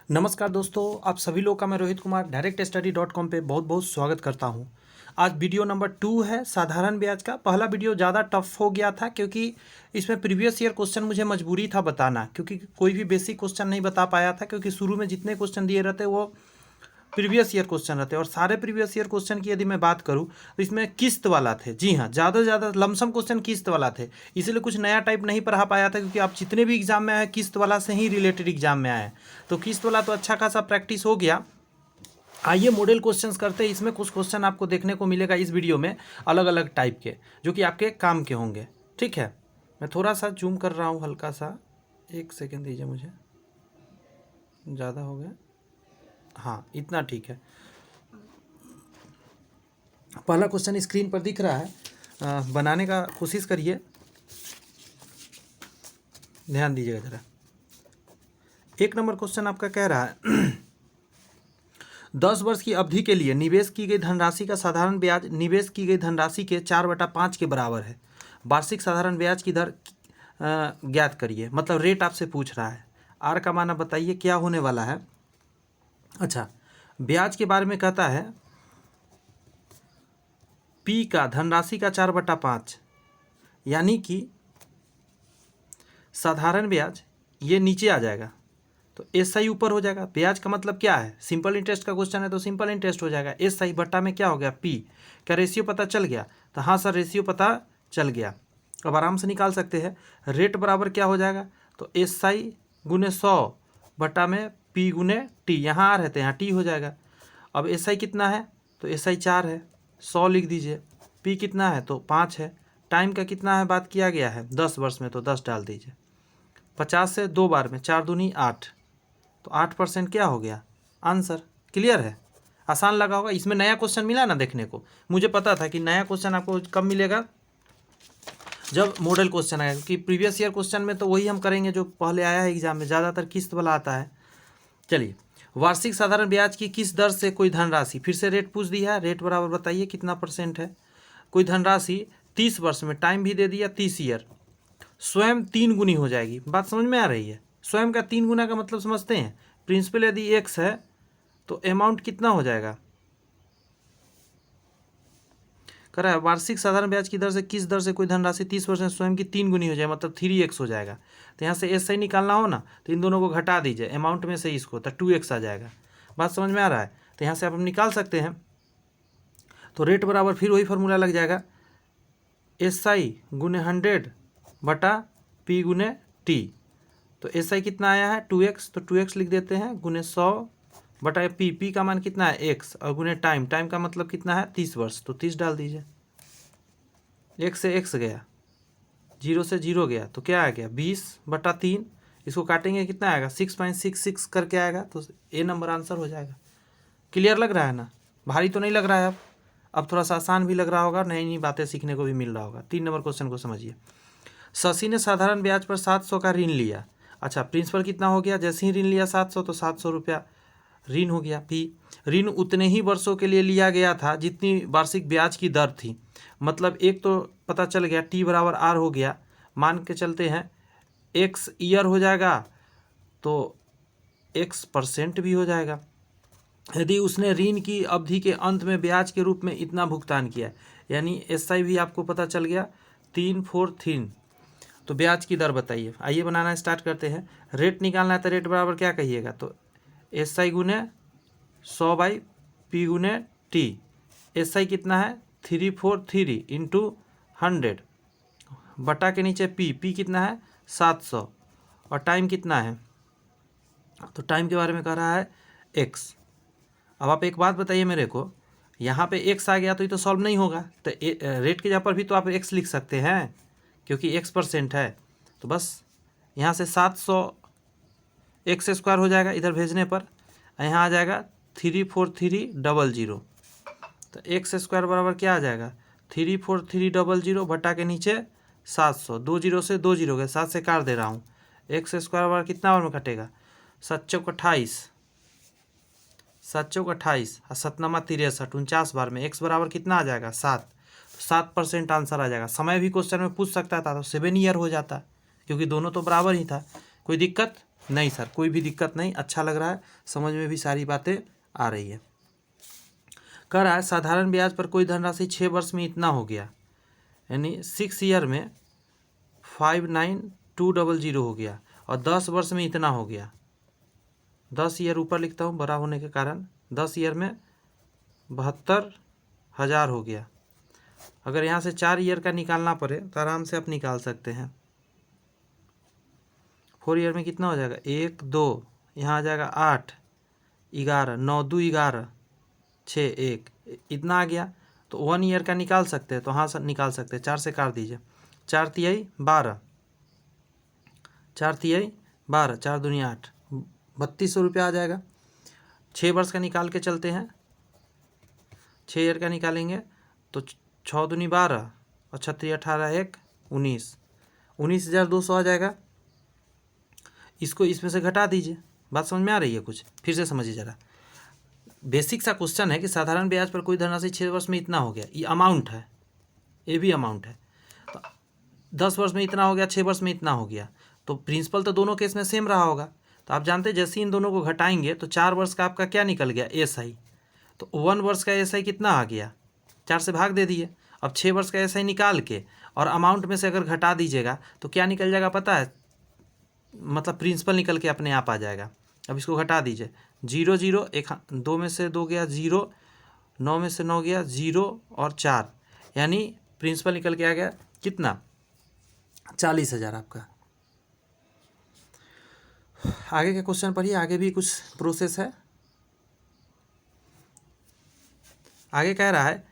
नमस्कार दोस्तों, आप सभी लोग का मैं रोहित कुमार directstudy.com पे बहुत बहुत स्वागत करता हूं। आज वीडियो नंबर 2 है साधारण ब्याज का। पहला वीडियो ज़्यादा टफ हो गया था क्योंकि इसमें प्रीवियस ईयर क्वेश्चन मुझे मजबूरी था बताना, क्योंकि कोई भी बेसिक क्वेश्चन नहीं बता पाया था, क्योंकि शुरू में जितने क्वेश्चन दिए रहते वो प्रीवियस ईयर क्वेश्चन रहते और सारे प्रीवियस ईयर क्वेश्चन की यदि मैं बात करूं तो इसमें किस्त वाला थे। जी हाँ, ज़्यादा से ज़्यादा लमसम क्वेश्चन किस्त वाला थे, इसलिए कुछ नया टाइप नहीं पढ़ा पाया था, क्योंकि आप जितने भी एग्जाम में आए किस्त वाला से ही रिलेटेड एग्जाम में आए। तो किस्त वाला तो अच्छा खासा प्रैक्टिस हो गया। आइए मॉडल क्वेश्चंस करते हैं। इसमें कुछ क्वेश्चन आपको देखने को मिलेगा इस वीडियो में, अलग अलग टाइप के, जो कि आपके काम के होंगे। ठीक है, मैं थोड़ा सा जूम कर रहा हूँ हल्का सा, एक सेकेंड दीजिए मुझे, ज़्यादा हो गया, हाँ इतना ठीक है। पहला क्वेश्चन स्क्रीन पर दिख रहा है, बनाने का कोशिश करिए, ध्यान दीजिएगा ज़रा। 1 नंबर क्वेश्चन आपका कह रहा है 10 वर्ष की अवधि के लिए निवेश की गई धनराशि का साधारण ब्याज निवेश की गई धनराशि के 4/5 के बराबर है। वार्षिक साधारण ब्याज की दर ज्ञात करिए। मतलब रेट आपसे पूछ रहा है। आर का माना बताइए क्या होने वाला है। अच्छा, ब्याज के बारे में कहता है पी का धनराशि का 4/5, यानी कि साधारण ब्याज ये नीचे आ जाएगा तो एस आई ऊपर हो जाएगा। ब्याज का मतलब क्या है, सिंपल इंटरेस्ट का क्वेश्चन है तो सिंपल इंटरेस्ट हो जाएगा। एस आई बट्टा में क्या हो गया पी। क्या रेशियो पता चल गया? तो हाँ सर, रेशियो पता चल गया। अब आराम से निकाल सकते हैं। रेट बराबर क्या हो जाएगा, तो एस आई गुने 100 बट्टा में पी गुने टी। यहाँ आ रहते हैं, यहाँ टी हो जाएगा। अब एस आई कितना है, तो एस आई 4 है, 100 लिख दीजिए। पी कितना है, तो 5 है। टाइम का कितना है बात किया गया है, 10 वर्ष में, तो 10 डाल दीजिए। 50 से 2 बार में 4 दूनी 8, तो 8% क्या हो गया आंसर। क्लियर है, आसान लगा होगा। इसमें नया क्वेश्चन मिला ना देखने को। मुझे पता था कि नया क्वेश्चन आपको कब मिलेगा, जब मॉडल क्वेश्चन आएगा, क्योंकि प्रीवियस ईयर क्वेश्चन में तो वही हम करेंगे जो पहले आया है एग्जाम में, ज़्यादातर किस्त वाला आता है। चलिए, वार्षिक साधारण ब्याज की किस दर से कोई धनराशि, फिर से रेट पूछ दिया है। रेट बराबर बताइए कितना % है। कोई धनराशि 30 वर्ष में, टाइम भी दे दिया 30 ईयर, स्वयं 3 गुनी हो जाएगी। बात समझ में आ रही है? स्वयं का 3 गुना का मतलब समझते हैं। प्रिंसिपल यदि x है तो अमाउंट कितना हो जाएगा, कह रहा है वार्षिक साधारण ब्याज की दर से किस दर से कोई धनराशि 30 वर्ष में स्वयं की 3 गुनी हो जाए, मतलब 3x हो जाएगा। तो यहाँ से एस आई निकालना हो ना, तो इन दोनों को घटा दीजिए अमाउंट में से इसको, तो 2x आ जाएगा। बात समझ में आ रहा है? तो यहाँ से आप निकाल सकते हैं। तो रेट बराबर फिर वही फार्मूला लग जाएगा, एस आई गुने 100 बटा पी गुने टी। तो एस आई कितना आया है 2x, तो 2x लिख देते हैं, गुने 100 बटा पी। पी का मान कितना है x, और गुने टाइम। टाइम का मतलब कितना है 30 वर्ष, तो 30 डाल दीजिए। x से x गया, 0 से 0 गया, तो क्या आ गया 20/3। इसको काटेंगे कितना आएगा 6.66 करके आएगा, तो ए नंबर आंसर हो जाएगा। क्लियर लग रहा है ना? भारी तो नहीं लग रहा है अब थोड़ा सा आसान भी लग रहा होगा, नई नई बातें सीखने को भी मिल रहा होगा। 3 नंबर क्वेश्चन को समझिए। शशि ने साधारण ब्याज पर 700 का ऋण लिया। अच्छा, प्रिंसिपल कितना हो गया, जैसे ही ऋण लिया 700, तो 700 रुपया ऋण हो गया। पी, ऋण उतने ही वर्षों के लिए लिया गया था जितनी वार्षिक ब्याज की दर थी। मतलब एक तो पता चल गया, टी बराबर आर हो गया, मान के चलते हैं एक्स ईयर हो जाएगा तो x% भी हो जाएगा। यदि उसने ऋण की अवधि के अंत में ब्याज के रूप में इतना भुगतान किया, यानी एस आई भी आपको पता चल गया 343। तो ब्याज की दर बताइए। आइए बनाना स्टार्ट करते हैं। रेट निकालना है तो रेट बराबर क्या कहिएगा, तो एस आई गुने 100 बाई पी गुने टी। एस आई कितना है 343 इंटू 100 बटा के नीचे पी। पी कितना है 700, और टाइम कितना है, तो टाइम के बारे में कह रहा है एक्स। अब आप एक बात बताइए मेरे को, यहाँ पे एक्स आ गया तो ये तो सॉल्व नहीं होगा, तो रेट के जगह पर भी तो आप एक्स लिख सकते हैं, क्योंकि x% है। तो बस यहाँ से 700 x² हो जाएगा इधर भेजने पर, यहाँ आ जाएगा 34300। तो x² बराबर क्या आ जाएगा 34300 बटा के नीचे 700, 2 0 से 2 0 गए, 7 से काट दे रहा हूँ। x² बराबर कितना बार में कटेगा 7 चौक 28, 7 चौक 28 और 7 नमा 63, 49 बार में। x बराबर कितना आ जाएगा 7, 7% आंसर आ जाएगा। समय भी क्वेश्चन में पूछ सकता था तो 7 ईयर हो जाता, क्योंकि दोनों तो बराबर ही था। कोई दिक्कत? नहीं सर, कोई भी दिक्कत नहीं, अच्छा लग रहा है, समझ में भी सारी बातें आ रही है। कह रहा है साधारण ब्याज पर कोई धनराशि 6 वर्ष में इतना हो गया, यानी 6 ईयर में 59200 हो गया, और 10 वर्ष में इतना हो गया। 10 ईयर ऊपर लिखता हूँ बड़ा होने के कारण, 10 ईयर में 72,000 हो गया। अगर यहाँ से 4 ईयर का निकालना पड़े तो आराम से आप निकाल सकते हैं। 4 ईयर में कितना हो जाएगा, 1 2, यहाँ आ जाएगा 8 11 9 2 11 6 1, इतना आ गया। तो 1 ईयर का निकाल सकते हैं, तो हाँ सर निकाल सकते हैं। 4 से काट दीजिए, 4 तिहाई 12, 4 तिहाई 12, 4 दूनी 8, 3200 रुपया आ जाएगा। 6 वर्ष का निकाल के चलते हैं, 6 ईयर का निकालेंगे तो 6 दूनी 12 और 36 18 1 19, 19,200 आ जाएगा। इसको इसमें से घटा दीजिए। बात समझ में आ रही है कुछ? फिर से समझिए ज़रा। बेसिक सा क्वेश्चन है कि साधारण ब्याज पर कोई धनराशि 6 वर्ष में इतना हो गया, ये अमाउंट है, ये भी अमाउंट है। तो 10 वर्ष में इतना हो गया, 6 वर्ष में इतना हो गया, तो प्रिंसिपल तो दोनों केस में सेम रहा होगा। तो आप जानते हैं जैसे इन दोनों को घटाएंगे तो 4 वर्ष का आपका क्या निकल गया, SI। तो 1 वर्ष का SI कितना आ गया, 4 से भाग दे दिए। अब 6 वर्ष का SI निकाल के और अमाउंट में से अगर घटा दीजिएगा तो क्या निकल जाएगा पता है, मतलब प्रिंसिपल निकल के अपने आप आ जाएगा। अब इसको घटा दीजिए, 0 0, 2 में से 2 गया 0, 9 में से 9 गया 0 और 4, यानी प्रिंसिपल निकल के आ गया कितना, 40,000 आपका। आगे के क्वेश्चन पढ़िए, आगे भी कुछ प्रोसेस है। आगे कह रहा है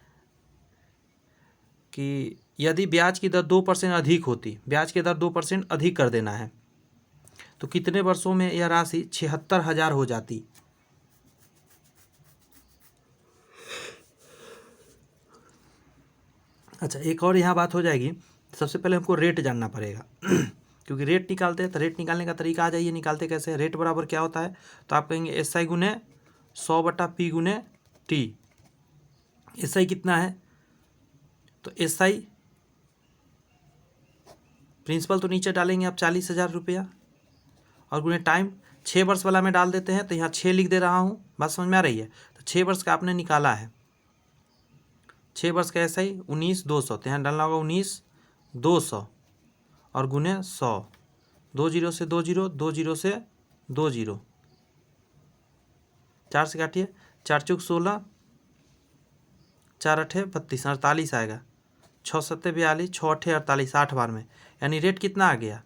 कि यदि ब्याज की दर 2% अधिक होती, ब्याज की दर 2% अधिक कर देना है, तो कितने वर्षों में यह राशि 76,000 हो जाती। अच्छा, एक और यहाँ बात हो जाएगी। सबसे पहले हमको रेट जानना पड़ेगा क्योंकि रेट निकालते हैं, तो रेट निकालने का तरीका आ जाइए। निकालते कैसे, रेट बराबर क्या होता है, तो आप कहेंगे SI गुने 100/P गुने T। SI कितना है, तो SI प्रिंसिपल तो नीचे डालेंगे आप 40,000 रुपया, और गुने टाइम 6 वर्ष वाला में डाल देते हैं, तो यहाँ 6 लिख दे रहा हूँ। बात समझ में आ रही है? तो 6 वर्ष का आपने निकाला है, 6 वर्ष का SI 19,200, तो यहाँ डालना होगा 19,200 और गुने 100, 2 0 से 2 0, 2 0 से 2 0, 4 से काटिए, 4 चौक 16, 4 8 32, 48 आएगा, 6 7 42, 6 8 48, 8 बार में, यानी रेट कितना आ गया,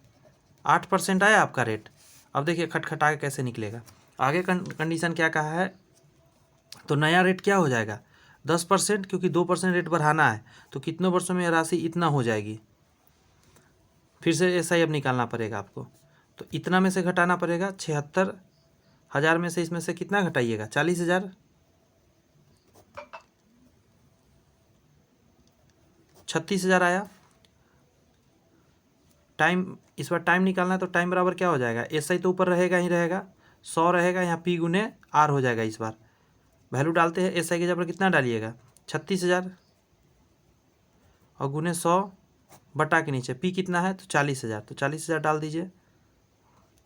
8% आया आपका रेट। अब देखिए खटखटा के कैसे निकलेगा। आगे कंडीशन क्या कहा है, तो नया रेट क्या हो जाएगा 10%, क्योंकि 2% रेट बढ़ाना है, तो कितने वर्षों में राशि इतना हो जाएगी। फिर से SI अब निकालना पड़ेगा आपको, तो इतना में से घटाना पड़ेगा, 76,000 में से इसमें से कितना घटाइएगा, 40,000, 36,000 आया। टाइम, इस बार टाइम निकालना है, तो टाइम बराबर क्या हो जाएगा, SI तो ऊपर रहेगा ही रहेगा, 100 रहेगा, यहाँ P गुने R हो जाएगा। इस बार वैल्यू डालते हैं, SI के जगह पर कितना डालिएगा, 36,000 और गुने 100 बटा के नीचे P कितना है, तो 40,000, तो 40,000 डाल दीजिए,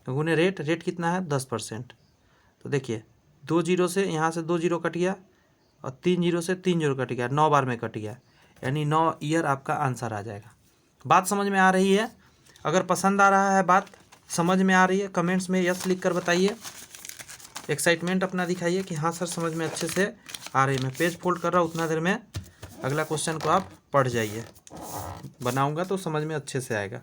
गुने रेट, रेट कितना है 10%। तो देखिए 2 0 से यहाँ से 2 0 कट गया, और 3 0 से 3 0 कट गया, 9 बार में कट गया, यानी 9 ईयर आपका आंसर आ जाएगा। बात समझ में आ रही है? अगर पसंद आ रहा है, बात समझ में आ रही है, कमेंट्स में यस लिख कर बताइए, एक्साइटमेंट अपना दिखाइए कि हाँ सर समझ में अच्छे से आ रही है। मैं पेज फोल्ड कर रहा हूँ, उतना देर में अगला क्वेश्चन को आप पढ़ जाइए, बनाऊंगा तो समझ में अच्छे से आएगा।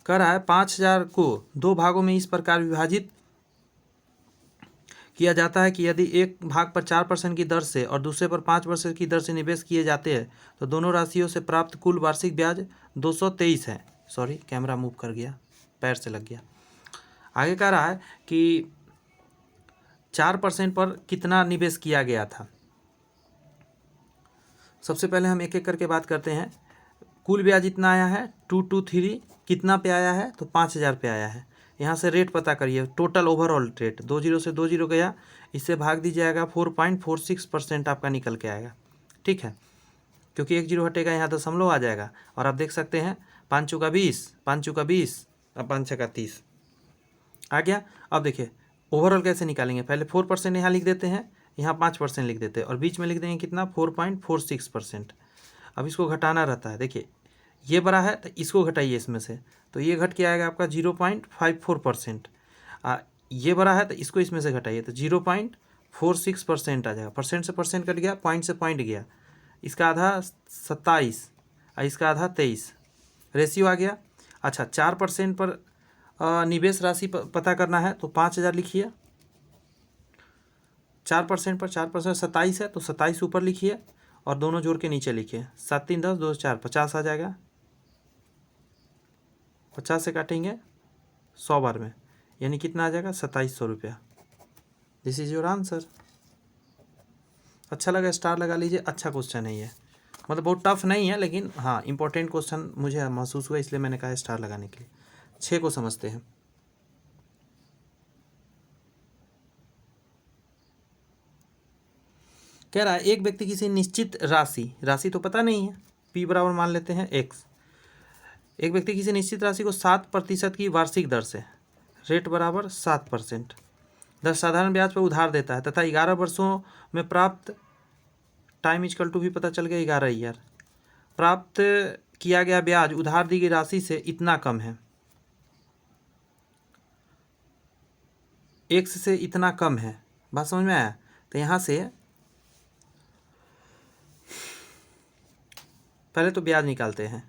कह रहा है 5,000 को 2 भागों में इस प्रकार विभाजित किया जाता है कि यदि एक भाग पर 4% की दर से और दूसरे पर 5% की दर से निवेश किए जाते हैं, तो दोनों राशियों से प्राप्त कुल वार्षिक ब्याज 223 है। सॉरी, कैमरा मूव कर गया, पैर से लग गया। आगे कह रहा है कि 4% पर कितना निवेश किया गया था। सबसे पहले हम एक एक करके बात करते हैं। कुल ब्याज इतना आया है 223, कितना पे आया है, तो 5,000 पे आया है। यहाँ से रेट पता करिए, टोटल ओवरऑल रेट 2 0 से 2 0 गया, इससे भाग दीजिएगा, 4.46% आपका निकल के आएगा। ठीक है, क्योंकि 1 0 हटेगा, यहाँ दशमलव आ जाएगा। और आप देख सकते हैं 5 चौका 20, 5 चौका 20 और 5 छक्का 30 आ गया। अब देखिए ओवरऑल कैसे निकालेंगे, पहले 4% यहाँ लिख देते हैं, यहाँ 5% लिख देते हैं और बीच में लिख देंगे कितना 4.46%। अब इसको घटाना रहता है, देखिए ये बड़ा है तो इसको घटाइए इसमें से, तो ये घट के आएगा आपका 0.54%। ये बड़ा है तो इसको इसमें से घटाइए तो 0.46% आ जाएगा। परसेंट से परसेंट कट गया, पॉइंट से पॉइंट गया, इसका आधा 27 और इसका आधा 23, रेशियो आ गया। अच्छा 4% पर निवेश राशि पता करना है तो 5000 लिखिए, 4% पर 4% 27 है तो 27 ऊपर लिखिए और दोनों जोड़ के नीचे लिखिए, 7 3 10 2 4 50 आ जाएगा। 50 से काटेंगे 100 बार में, यानी कितना आ जाएगा 2700 रुपया। This is your answer. अच्छा लगा स्टार लगा लीजिए, अच्छा क्वेश्चन है ये, मतलब बहुत टफ नहीं है लेकिन हाँ इंपॉर्टेंट क्वेश्चन मुझे महसूस हुआ इसलिए मैंने कहा स्टार लगाने के लिए। 6 को समझते हैं। कह रहा है एक व्यक्ति किसी निश्चित राशि तो पता नहीं है, P बराबर मान लेते हैं x। एक व्यक्ति किसी निश्चित राशि को 7% की वार्षिक दर से, रेट बराबर 7%, दर साधारण ब्याज पर उधार देता है तथा 11 वर्षों में प्राप्त, टाइम इक्वल टू भी पता चल गया 11 ईयर, प्राप्त किया गया ब्याज उधार दी गई राशि से इतना कम है, x से इतना कम है। बात समझ में आया? तो यहाँ से पहले तो ब्याज निकालते हैं।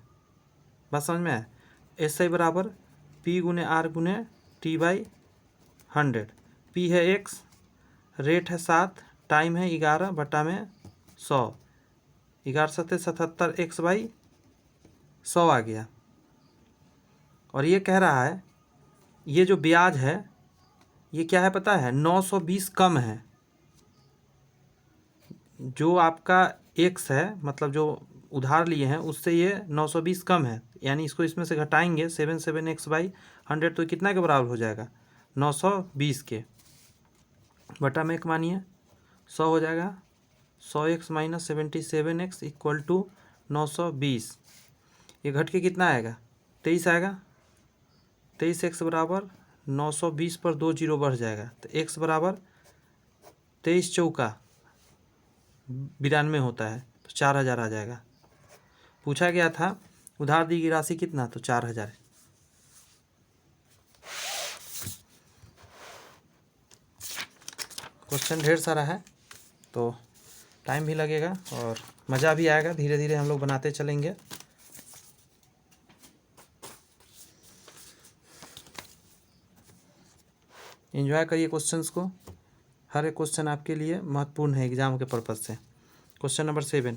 बात समझ में आया? SI बराबर P गुने R गुने T/100। P है x, रेट है 7, टाइम है 11 बटा में 100, 11 7 77 x/100 आ गया। और ये कह रहा है ये जो ब्याज है ये क्या है पता है, 920 कम है। जो आपका x है मतलब जो उधार लिए हैं उससे ये 920 कम है, यानी इसको इसमें से घटाएंगे 77 x/100 तो कितना के बराबर हो जाएगा 920 के, बटा में एक मानिए 100 हो जाएगा, 100x - 77x इक्वल टू 920। ये घट के कितना आएगा 23 आएगा। 23x बराबर 920 पर 2 जीरो बढ़ जाएगा तो x बराबर 23 चौका 92 होता है तो 4000 आ जाएगा। पूछा गया था उधार दी गई राशि कितना, तो 4000। क्वेश्चन ढेर सारा है तो टाइम भी लगेगा और मज़ा भी आएगा, धीरे धीरे हम लोग बनाते चलेंगे। एंजॉय करिए क्वेश्चंस को, हर एक क्वेश्चन आपके लिए महत्वपूर्ण है एग्जाम के पर्पज़ से। क्वेश्चन नंबर 7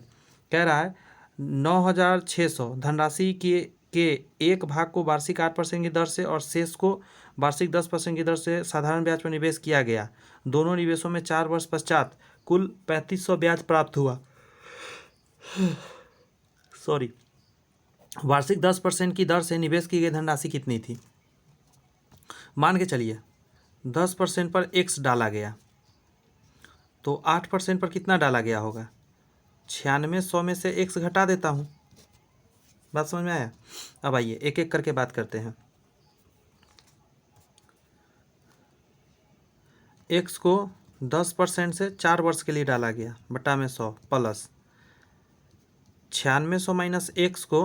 कह रहा है 9600 धनराशि के एक भाग को वार्षिक 8% की दर से और शेष को वार्षिक 10% की दर से साधारण ब्याज पर निवेश किया गया। दोनों निवेशों में 4 वर्ष पश्चात कुल 3500 ब्याज प्राप्त हुआ। सॉरी, वार्षिक 10% की दर से निवेश की गई धनराशि कितनी थी? मान के चलिए 10% पर x डाला गया तो 8% पर कितना डाला गया होगा, 9600 में से x घटा देता हूँ। बात समझ में आया? अब आइए एक एक करके बात करते हैं। x को 10% से 4 वर्ष के लिए डाला गया बटा में 100 प्लस 9600 माइनस x को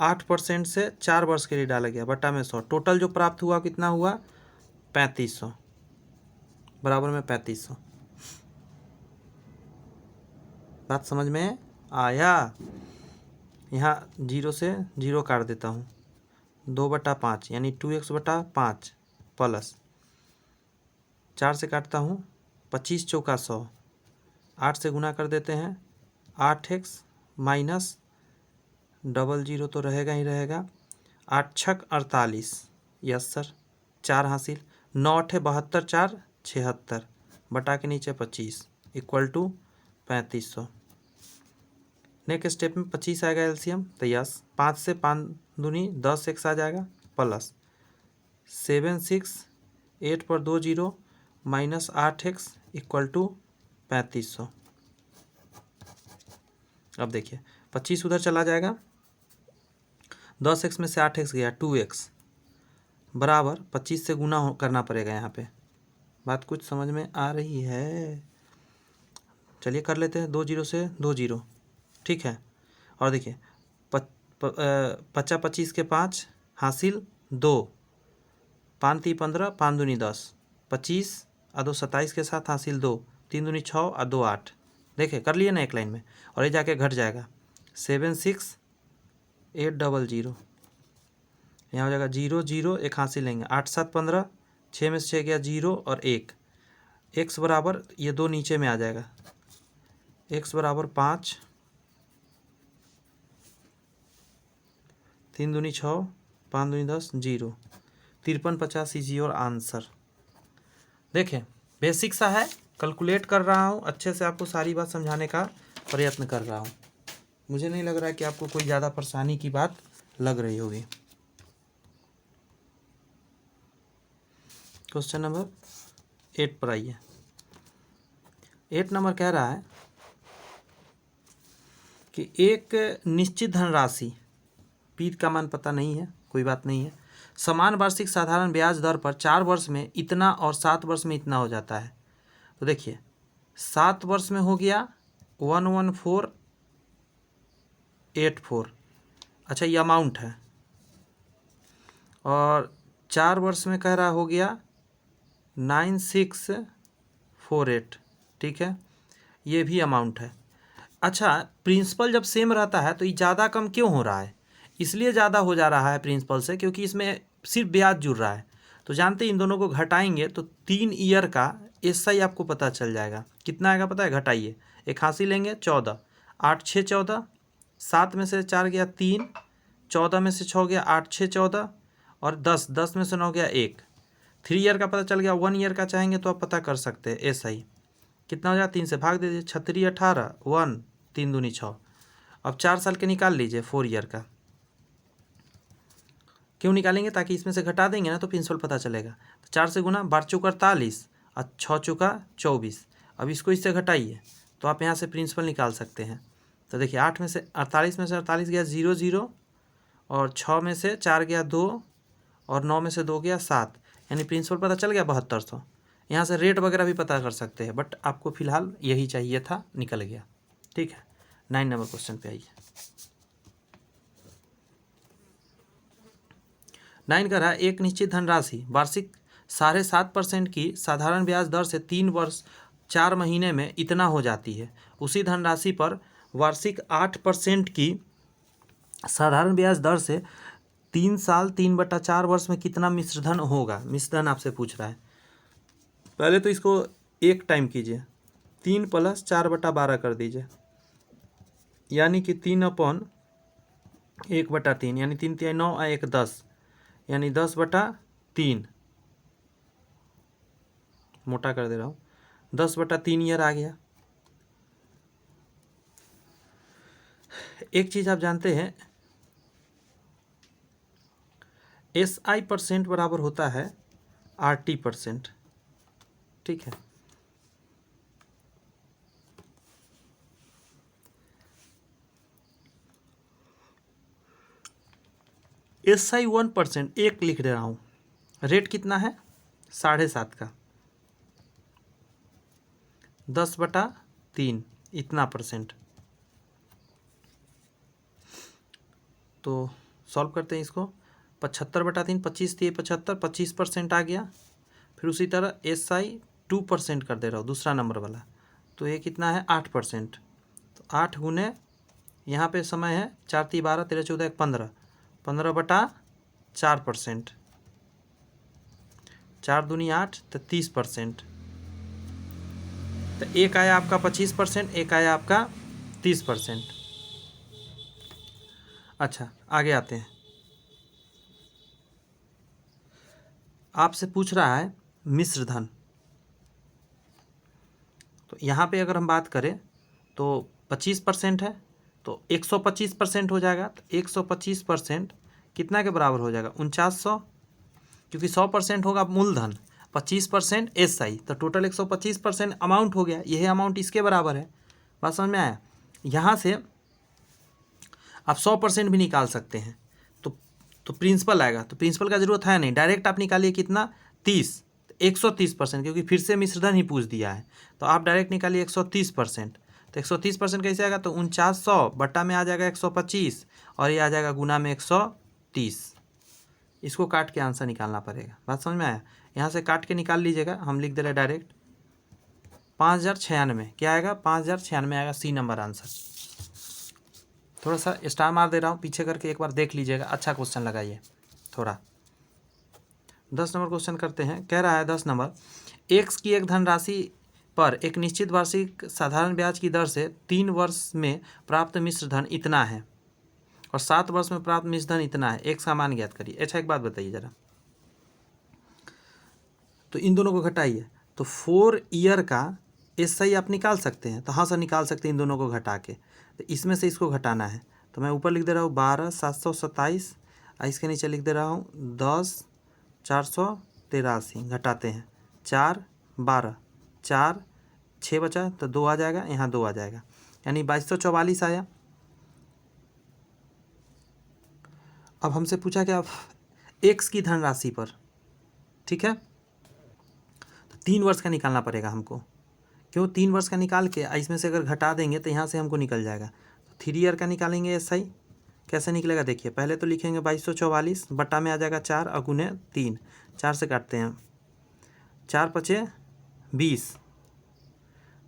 8% से 4 वर्ष के लिए डाला गया बटा में 100, टोटल जो प्राप्त हुआ कितना हुआ 3500 बराबर में 3500। बात समझ में आया? यहाँ 0 से 0 काट देता हूँ, 2/5 यानी 2x बटा 5 प्लस 4 से काटता हूँ 25 चौका 100, 8 से गुना कर देते हैं 8x माइनस 00 तो रहेगा ही रहेगा, 8 छक 48, यस सर 4 हासिल, 9 8 72 4 76 बटा के नीचे 25 इक्वल टू 3500। नेक्स्ट स्टेप में 25 आएगा एलसीएम तो यस 5 से 5 दूनी 10x आ जाएगा प्लस 7 6 8 पर 2 zero minus 8x equal to 3500। अब देखिए 25 उधर चला जाएगा 10x में से 8x गया 2x बराबर 25 से गुना करना पड़ेगा। यहाँ पे बात कुछ समझ में आ रही है? चलिए कर लेते हैं। 2 0 से 2 0, ठीक है। और देखिए 50 25 के 5 हासिल 2, 5 3 15, 5 दूनी 10, 25 और 2 27 के साथ हासिल 2, 3 दूनी 6 और 2 8। देखिए कर लिए ना एक लाइन में, और ये जाके घट जाएगा 7 6 8 0 0। यहाँ हो जाएगा 0 0, एक हासिल लेंगे 8 7 15, 6 में से 6 गया 0 और 1। x बराबर ये 2 नीचे में आ जाएगा, x बराबर 5, 3 दूनी 6, 5 दूनी 10, 0। 53 50 इज योर आंसर। देखें बेसिक सा है, कैलकुलेट कर रहा हूँ, अच्छे से आपको सारी बात समझाने का प्रयत्न कर रहा हूँ। मुझे नहीं लग रहा है कि आपको कोई ज़्यादा परेशानी की बात लग रही होगी। क्वेश्चन नंबर 8 पर आइए। 8 नंबर कह रहा है कि एक निश्चित धनराशि, पी का मान पता नहीं है, कोई बात नहीं है, समान वार्षिक साधारण ब्याज दर पर 4 वर्ष में इतना और 7 वर्ष में इतना हो जाता है। तो देखिए 7 वर्ष में हो गया 11484, अच्छा ये अमाउंट है, और 4 वर्ष में कह रहा हो गया 9648, ठीक है, ये भी अमाउंट है। अच्छा प्रिंसिपल जब सेम रहता है तो ये ज़्यादा कम क्यों हो रहा है? इसलिए ज़्यादा हो जा रहा है प्रिंसिपल से क्योंकि इसमें सिर्फ ब्याज जुड़ रहा है। तो जानते हैं इन दोनों को घटाएंगे तो 3 ईयर का एसआई आपको पता चल जाएगा। कितना आएगा पता है? घटाइए, एक हासिल लेंगे 14, 8 6 14, 7 में से 4 गया 3, 14 में से 6 गया 8 6 14, और 10 में से 9 गया 1। 3 ईयर का पता चल गया। 1 ईयर का चाहेंगे तो आप पता कर सकते हैं एसआई कितना हो जाएगा, 3 से भाग दीजिए, 36 18, 1 3 दूनी 6। अब 4 साल के निकाल लीजिए 4 ईयर का। क्यों निकालेंगे? ताकि इसमें से घटा देंगे ना तो प्रिंसिपल पता चलेगा। तो 4 से गुना, 12 चौका 48 और 6 चौका 24। अब इसको इससे घटाइए तो आप यहाँ से प्रिंसिपल निकाल सकते हैं। तो देखिए 8 में से 48 में से 48 गया 0 0, और 6 में से 4 गया 2, और 9 में से 2 गया 7, यानी प्रिंसिपल पता चल गया 7200। यहाँ से रेट वगैरह भी पता कर सकते हैं, बट आपको फिलहाल यही चाहिए था, निकल गया, ठीक है। 9 नंबर क्वेश्चन पे आइए। 9 का रहा एक निश्चित धनराशि वार्षिक 7.5% की साधारण ब्याज दर से 3 वर्ष 4 महीने में इतना हो जाती है। उसी धनराशि पर वार्षिक 8% की साधारण ब्याज दर से 3 साल 3/4 वर्ष में कितना मिश्रधन होगा? मिश्रधन आपसे पूछ रहा है। पहले तो इसको एक टाइम कीजिए, 3 + 4/12 कर दीजिए, यानी कि 3/1/3, यानी 3 3 9 और 1 10, यानी 10/3, मोटा कर दे रहा हूँ, 10/3 ईयर आ गया। एक चीज़ आप जानते हैं, SI % बराबर होता है RT %, ठीक है। SI 1%, एक लिख दे रहा हूँ। रेट कितना है? 7.5 का, 10/3 इतना %। तो सॉल्व करते हैं इसको। 75/3, 25 3 75, 25% आ गया। फिर उसी तरह SI 2% कर दे रहा हूँ, दूसरा नंबर वाला, तो ये कितना है? 8%। तो 8 गुने, यहाँ पे समय है 4 3 12 13 14 15, 15/4%, 4 दूनी 8, तो 30%। तो एक आया आपका 25%, एक आया आपका 30%। अच्छा आगे आते हैं। आपसे पूछ रहा है मिश्रधन। तो यहाँ पे अगर हम बात करें तो 25% है, तो 125% हो जाएगा। तो 125% कितना के बराबर हो जाएगा? 4900, क्योंकि 100% होगा मूलधन, 25% SI, तो टोटल 125% अमाउंट हो गया। यही अमाउंट इसके बराबर है। बात समझ में आया? यहाँ से आप 100% भी निकाल सकते हैं। तो तो प्रिंसिपल आएगा, तो प्रिंसिपल का जरूरत है नहीं, डायरेक्ट आप निकालिए कितना 30, 130%, क्योंकि फिर से मिश्रधन ही पूछ दिया है, तो आप डायरेक्ट निकालिए 130%। तो 130% कैसे आएगा, तो 4900 बट्टा में आ जाएगा 125 और ये आ जाएगा गुना में 130। इसको काट के आंसर निकालना पड़ेगा। बात समझ में आया? यहाँ से काट के निकाल लीजिएगा, हम लिख दे रहे डायरेक्ट 5096। क्या आएगा? 5096 आएगा, सी नंबर आंसर। थोड़ा सा स्टार मार दे रहा हूँ, पीछे करके एक बार देख लीजिएगा, अच्छा क्वेश्चन लगाइए थोड़ा। 10 नंबर क्वेश्चन करते हैं। कह रहा है 10 नंबर, एक्स की एक धनराशि पर एक निश्चित वार्षिक साधारण ब्याज की दर से 3 वर्ष में प्राप्त मिश्र धन इतना है और 7 वर्ष में प्राप्त मिश्र धन इतना है, एक समान ज्ञात करिए। अच्छा, एक बात बताइए जरा, तो इन दोनों को घटाइए। तो 4 ईयर का एसआई आप निकाल सकते हैं, तो हाँ सर निकाल सकते हैं इन दोनों को घटा के। तो इसमें से इसको घटाना है, तो मैं ऊपर लिख दे रहा हूँ 12,727, इसके नीचे लिख दे रहा हूँ 10,483। घटाते हैं 4 12 4 6 बचा, तो 2 आ जाएगा, यहाँ 2 आ जाएगा, यानी 2244 आया। अब हमसे पूछा क्या, एक्स की धनराशि पर, ठीक है, तो 3 वर्ष का निकालना पड़ेगा हमको। क्यों? 3 वर्ष का निकाल के इसमें से अगर घटा देंगे तो यहाँ से हमको निकल जाएगा। तो 3 ईयर का निकालेंगे एसआई, कैसे निकलेगा देखिए, पहले तो लिखेंगे 2244 बट्टा में आ जाएगा 4 और गुने 3, 4 से काटते हैं, 4 पचे 20,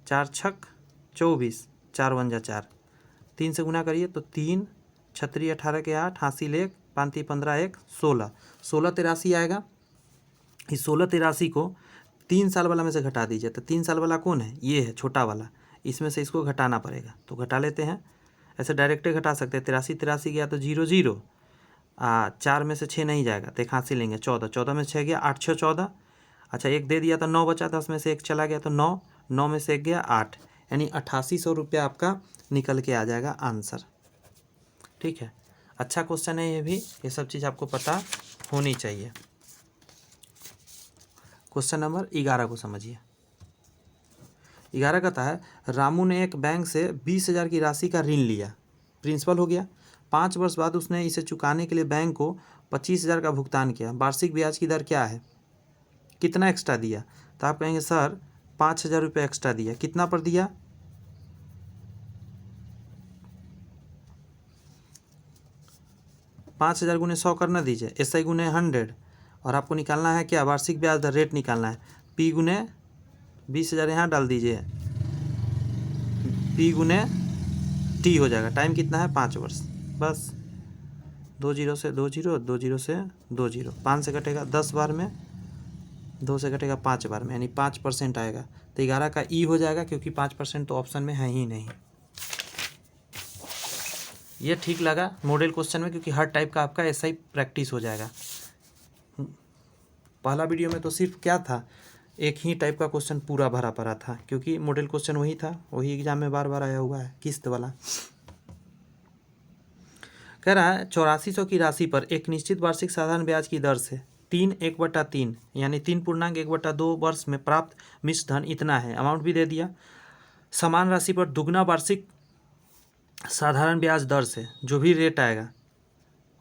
4 छक 24, 4 वन जा 4, 3 से गुना करिए तो 3 छत्री 18 के 8, हासिल 1, 5 15 1 16, 1683 आएगा। इस 1683 को 3 साल वाला में से घटा दीजिए, तो 3 साल वाला कौन है? ये है छोटा वाला, इसमें से इसको घटाना पड़ेगा, तो घटा लेते हैं। ऐसे डायरेक्ट घटा सकते हैं, 83 गया तो 0 0, 4 में से 6 नहीं जाएगा, तो एक हाथ से लेंगे 14, 14 में 6 गया, 8 6 14। अच्छा, एक दे दिया तो 9 बचा, 10 में से एक चला गया तो 9, 9 में से एक गया 8, यानी 8800 रुपया आपका निकल के आ जाएगा आंसर। ठीक है, अच्छा क्वेश्चन है ये भी, ये सब चीज़ आपको पता होनी चाहिए। क्वेश्चन नंबर 11 को समझिए। 11 कहता है, रामू ने एक बैंक से 20,000 की राशि का ऋण लिया, प्रिंसिपल हो गया। 5 वर्ष बाद उसने इसे चुकाने के लिए बैंक को 25,000 का भुगतान किया, वार्षिक ब्याज की दर क्या है, कितना एक्स्ट्रा दिया? तो आप कहेंगे सर 5,000 रुपये एक्स्ट्रा दिया, कितना पर दिया? 5,000 गुने 100 करना दीजिए, एसआई गुने 100, और आपको निकालना है क्या, वार्षिक ब्याज दर रेट निकालना है। पी गुने 20,000 यहाँ डाल दीजिए, पी गुने टी हो जाएगा, टाइम कितना है 5 वर्ष, बस 2 0 से 2 0, 2 0 से 2 0, 5 से कटेगा 10 बार में, 2 से कटेगा 5 बार में, यानी 5% आएगा। तो 11 का ई हो जाएगा, क्योंकि 5% तो ऑप्शन में है ही नहीं। ये ठीक लगा मॉडल क्वेश्चन में, क्योंकि हर टाइप का आपका ऐसा ही प्रैक्टिस हो जाएगा। पहला वीडियो में तो सिर्फ क्या था, एक ही टाइप का क्वेश्चन पूरा भरा पड़ा था, क्योंकि मॉडल क्वेश्चन वही था, वही एग्जाम में बार बार आया हुआ है, किस्त वाला। कह रहा है 8400 की राशि पर एक निश्चित वार्षिक साधारण ब्याज की दर से 3/1/3 यानी 3.1/2 वर्ष में प्राप्त मिश्र धन इतना है, अमाउंट भी दे दिया। समान राशि पर दुगना वार्षिक साधारण ब्याज दर से जो भी रेट आएगा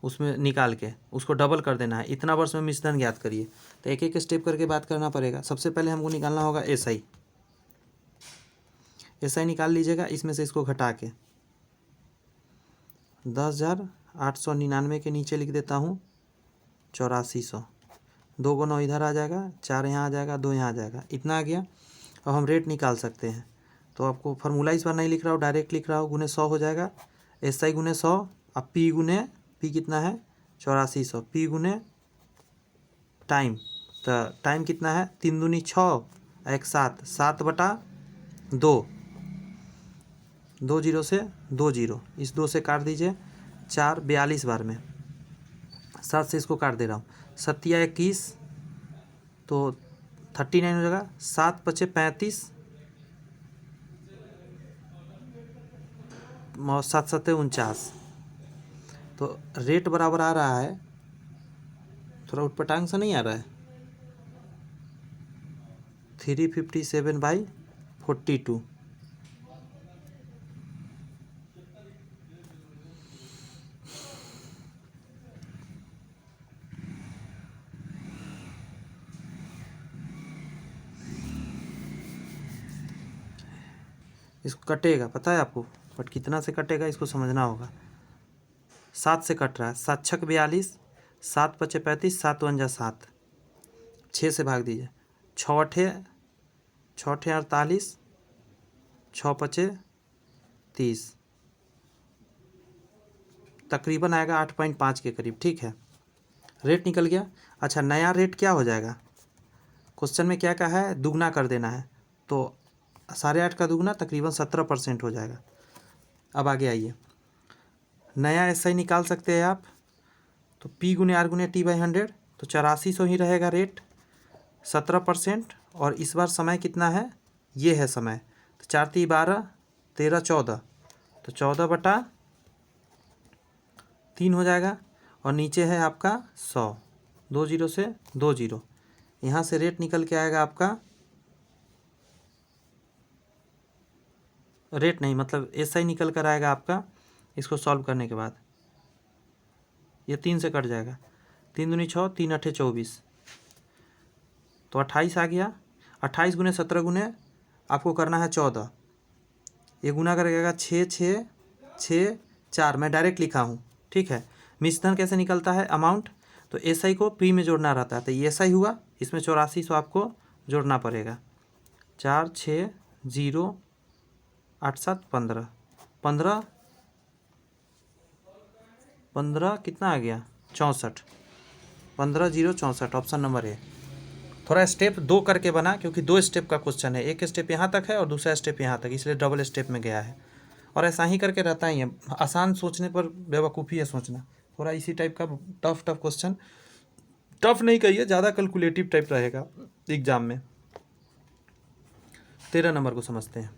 उसमें निकाल के उसको डबल कर देना है, इतना वर्ष में मिश्र धन ज्ञात करिए। तो एक एक स्टेप करके बात करना पड़ेगा। सबसे पहले हमको निकालना होगा एसआई, एसआई निकाल लीजिएगा, इसमें से इसको घटा के 10,899 के नीचे लिख देता हूँ 8400, 2 को 9 इधर आ जाएगा, 4 यहाँ आ जाएगा, 2 यहाँ आ जाएगा, इतना आ गया। अब हम रेट निकाल सकते हैं, तो आपको फार्मूला इस बार नहीं लिख रहा हूँ, डायरेक्ट लिख रहा हूँ, गुने 100 हो जाएगा, एसआई गुने 100, अब पी गुने, पी कितना है 8400, पी गुने टाइम, तो टाइम कितना है 3 दूनी 6, 1 7, 7/2, 2 0 से 2 0, इस 2 से काट दीजिए, 4 42 बार में, 7 से इसको काट दे रहा हूँ, 7 21, तो 39 हो जाएगा, 7 पचे 35, 7 7 49, तो रेट बराबर आ रहा है, थोड़ा उटपटांग सा नहीं आ रहा है, 357/42। इसको कटेगा, पता है आपको, बट कितना से कटेगा इसको समझना होगा। 7 से कट रहा है, 7 छक 42, 7 पचे 35, 7 वन जा 7, 6 से भाग दीजिए, 6 अठे 48, 6 पचे 30, तकरीबन आएगा 8.5 के करीब। ठीक है, रेट निकल गया। अच्छा, नया रेट क्या हो जाएगा, क्वेश्चन में क्या कहा है, दुगना कर देना है, तो 8.5 का दुगना तकरीबन 17% हो जाएगा। अब आगे आइए, नया एसआई निकाल सकते हैं आप, तो P गुने R गुने T बाई 100, तो 8400 ही रहेगा रेट, 17%। और इस बार समय कितना है, ये है समय, तो 4 × 3 = 12, 13 14, तो 14/3 हो जाएगा। और नीचे है आपका 100, 2 0 से 2 0, यहाँ से रेट निकल के आएगा आपका, रेट नहीं मतलब एसआई निकल कर आएगा आपका, इसको सॉल्व करने के बाद ये 3 से कट जाएगा, 3 दूनी 6, 3 अठे 24, तो 28 आ गया। 28 गुने 17 गुने आपको करना है 14, ये गुना करेगा 6 6 6 4, मैं डायरेक्ट लिखा हूँ। ठीक है, मिश्रण कैसे निकलता है, अमाउंट, तो एसआई को पी में जोड़ना रहता है, तो ये एसआई हुआ, इसमें 8400 आपको जोड़ना पड़ेगा। 4 6 0 8 7 15, 15 15 कितना आ गया, 64, 15 0 64, ऑप्शन नंबर ए। थोड़ा स्टेप 2 करके बना, क्योंकि 2 स्टेप का क्वेश्चन है, एक स्टेप यहाँ तक है और दूसरा स्टेप यहाँ तक, इसलिए डबल स्टेप में गया है। और ऐसा ही करके रहता ही है, आसान सोचने पर बेवकूफ़ी है सोचना, थोड़ा इसी टाइप का टफ क्वेश्चन, टफ नहीं कहिए, ज़्यादा कैलकुलेटिव टाइप रहेगा एग्जाम में। 13 नंबर को समझते हैं।